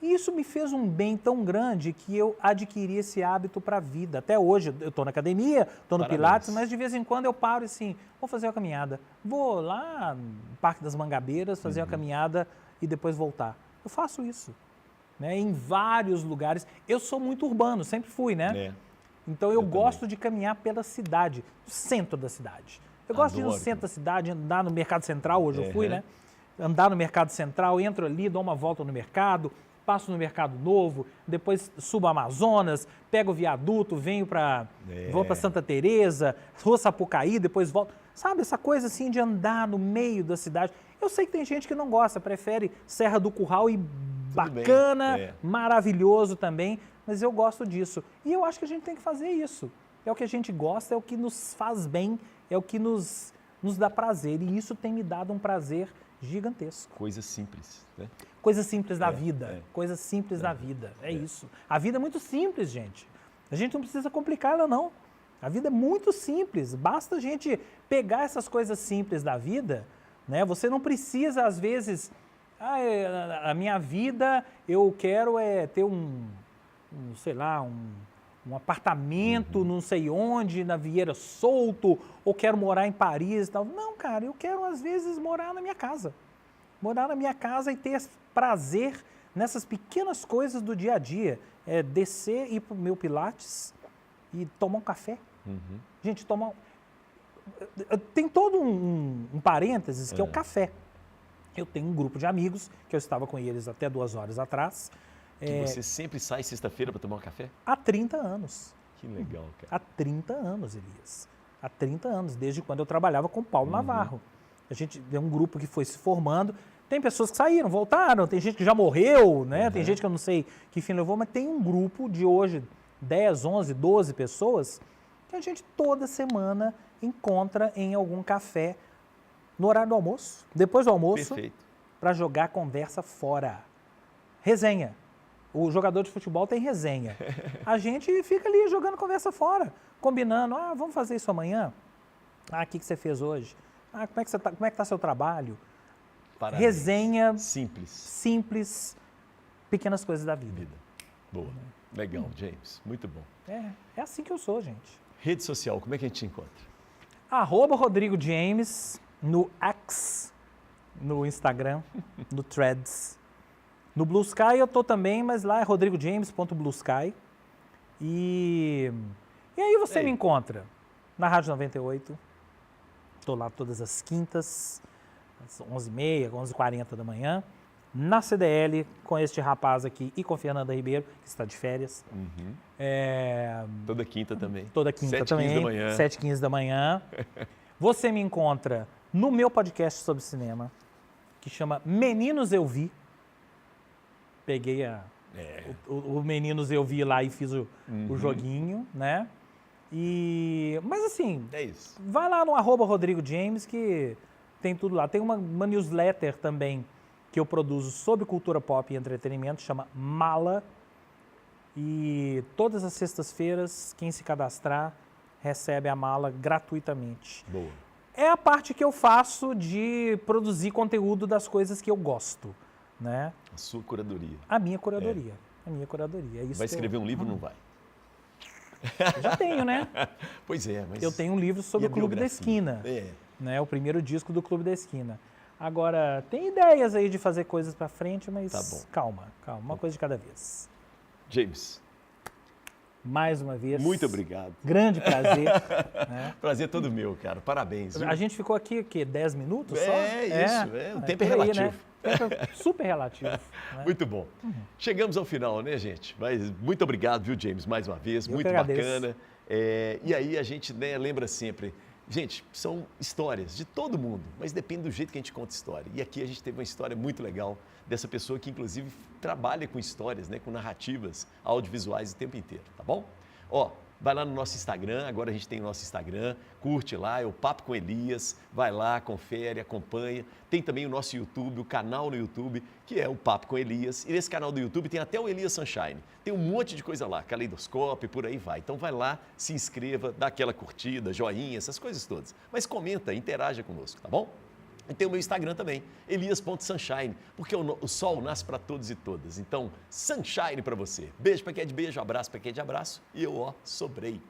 E isso me fez um bem tão grande que eu adquiri esse hábito para a vida. Até hoje, eu estou na academia, estou no Pilates, mas de vez em quando eu paro e assim, vou fazer uma caminhada. Vou lá no Parque das Mangabeiras fazer uma caminhada e depois voltar. Eu faço isso, né? Em vários lugares. Eu sou muito urbano, sempre fui, né? Então eu gosto de caminhar pela cidade, no centro da cidade. Eu gosto de ir no centro da cidade, andar no Mercado Central, hoje eu fui, né? Andar no Mercado Central, entro ali, dou uma volta no mercado, passo no Mercado Novo, depois subo a Amazonas, pego o viaduto, vou para Santa Teresa, Rua Sapucaí, depois volto. Sabe, essa coisa assim de andar no meio da cidade. Eu sei que tem gente que não gosta, prefere Serra do Curral e bacana, maravilhoso também, mas eu gosto disso. E eu acho que a gente tem que fazer isso. É o que a gente gosta, é o que nos faz bem, é o que nos dá prazer. E isso tem me dado um prazer gigantesco. Coisa simples, né? Coisa simples da vida. Coisa simples da vida. É isso. A vida é muito simples, gente. A gente não precisa complicar ela, não. A vida é muito simples. Basta a gente pegar essas coisas simples da vida, né? Você não precisa, às vezes... a minha vida, eu quero ter um apartamento não sei onde, na Vieira Solto, ou quero morar em Paris e tal. Não, cara, eu quero, às vezes, morar na minha casa. Morar na minha casa e ter prazer nessas pequenas coisas do dia a dia. Descer, ir para o meu Pilates e tomar um café. Gente, tem todo um parênteses que é o café. Eu tenho um grupo de amigos, que eu estava com eles até 2 horas atrás. Que você sempre sai sexta-feira para tomar um café? Há 30 anos. Que legal, cara. Há 30 anos, Elias. Há 30 anos, desde quando eu trabalhava com o Paulo Navarro. A gente é um grupo que foi se formando. Tem pessoas que saíram, voltaram, tem gente que já morreu, né? Tem gente que eu não sei que fim levou, mas tem um grupo de hoje, 10, 11, 12 pessoas, que a gente toda semana encontra em algum café no horário do almoço, depois do almoço, para jogar conversa fora. Resenha. O jogador de futebol tem resenha. A gente fica ali jogando conversa fora, combinando, vamos fazer isso amanhã? O que você fez hoje? Como é que está seu trabalho? Parabéns. Resenha. Simples. Pequenas coisas da vida. Boa. Legal, James. Muito bom. É assim que eu sou, gente. Rede social, como é que a gente te encontra? @Rodrigo James, no X, no Instagram, no Threads. No Blue Sky eu tô também, mas lá é rodrigojames.bluesky. E aí você me encontra na Rádio 98. Estou lá todas as quintas, às 11h30, 11h40 da manhã. Na CDL, com este rapaz aqui e com Fernanda Ribeiro, que está de férias. Toda quinta também. Toda quinta 7h15 também, da manhã. 7h15 da manhã. Você me encontra no meu podcast sobre cinema, que chama Meninos Eu Vi. Peguei o Meninos Eu Vi lá e fiz o joguinho, né? Mas assim, é isso. Vai lá no @RodrigoJames que tem tudo lá. Tem uma newsletter também que eu produzo sobre cultura pop e entretenimento, chama Mala. E todas as sextas-feiras, quem se cadastrar recebe a mala gratuitamente. Boa. É a parte que eu faço de produzir conteúdo das coisas que eu gosto, né? A sua curadoria. A minha curadoria. A minha curadoria. É isso. Vai escrever um livro ou não vai? Eu já tenho, né? Pois é, mas... Eu tenho um livro sobre o Clube da Esquina. É. Né? O primeiro disco do Clube da Esquina. Agora, tem ideias aí de fazer coisas pra frente, mas Tá bom. calma, uma coisa de cada vez. James, Mais uma vez. muito obrigado. Grande prazer. Né? Prazer todo meu, cara. Parabéns. Viu? A gente ficou aqui, o quê? 10 minutos só? O tempo é por aí, relativo. Né? Tempo é super relativo. Né? Muito bom. Chegamos ao final, né, gente? Mas muito obrigado, viu, James, mais uma vez. Eu muito que agradeço. bacana. E aí a gente, né, lembra sempre, gente, são histórias de todo mundo, mas depende do jeito que a gente conta história. E aqui a gente teve uma história muito legal dessa pessoa que, inclusive, trabalha com histórias, né, com narrativas audiovisuais o tempo inteiro, tá bom? Ó, vai lá no nosso Instagram, agora a gente tem o nosso Instagram, curte lá, é o Papo com Elias, vai lá, confere, acompanha. Tem também o nosso YouTube, o canal no YouTube, que é o Papo com Elias. E nesse canal do YouTube tem até o Elias Sunshine. Tem um monte de coisa lá, caleidoscópio, por aí vai. Então vai lá, se inscreva, dá aquela curtida, joinha, essas coisas todas. Mas comenta, interaja conosco, tá bom? E tem o meu Instagram também, elias.sunshine, porque o sol nasce para todos e todas. Então, sunshine para você. Beijo para quem é de beijo, abraço para quem é de abraço. E eu, sobrei.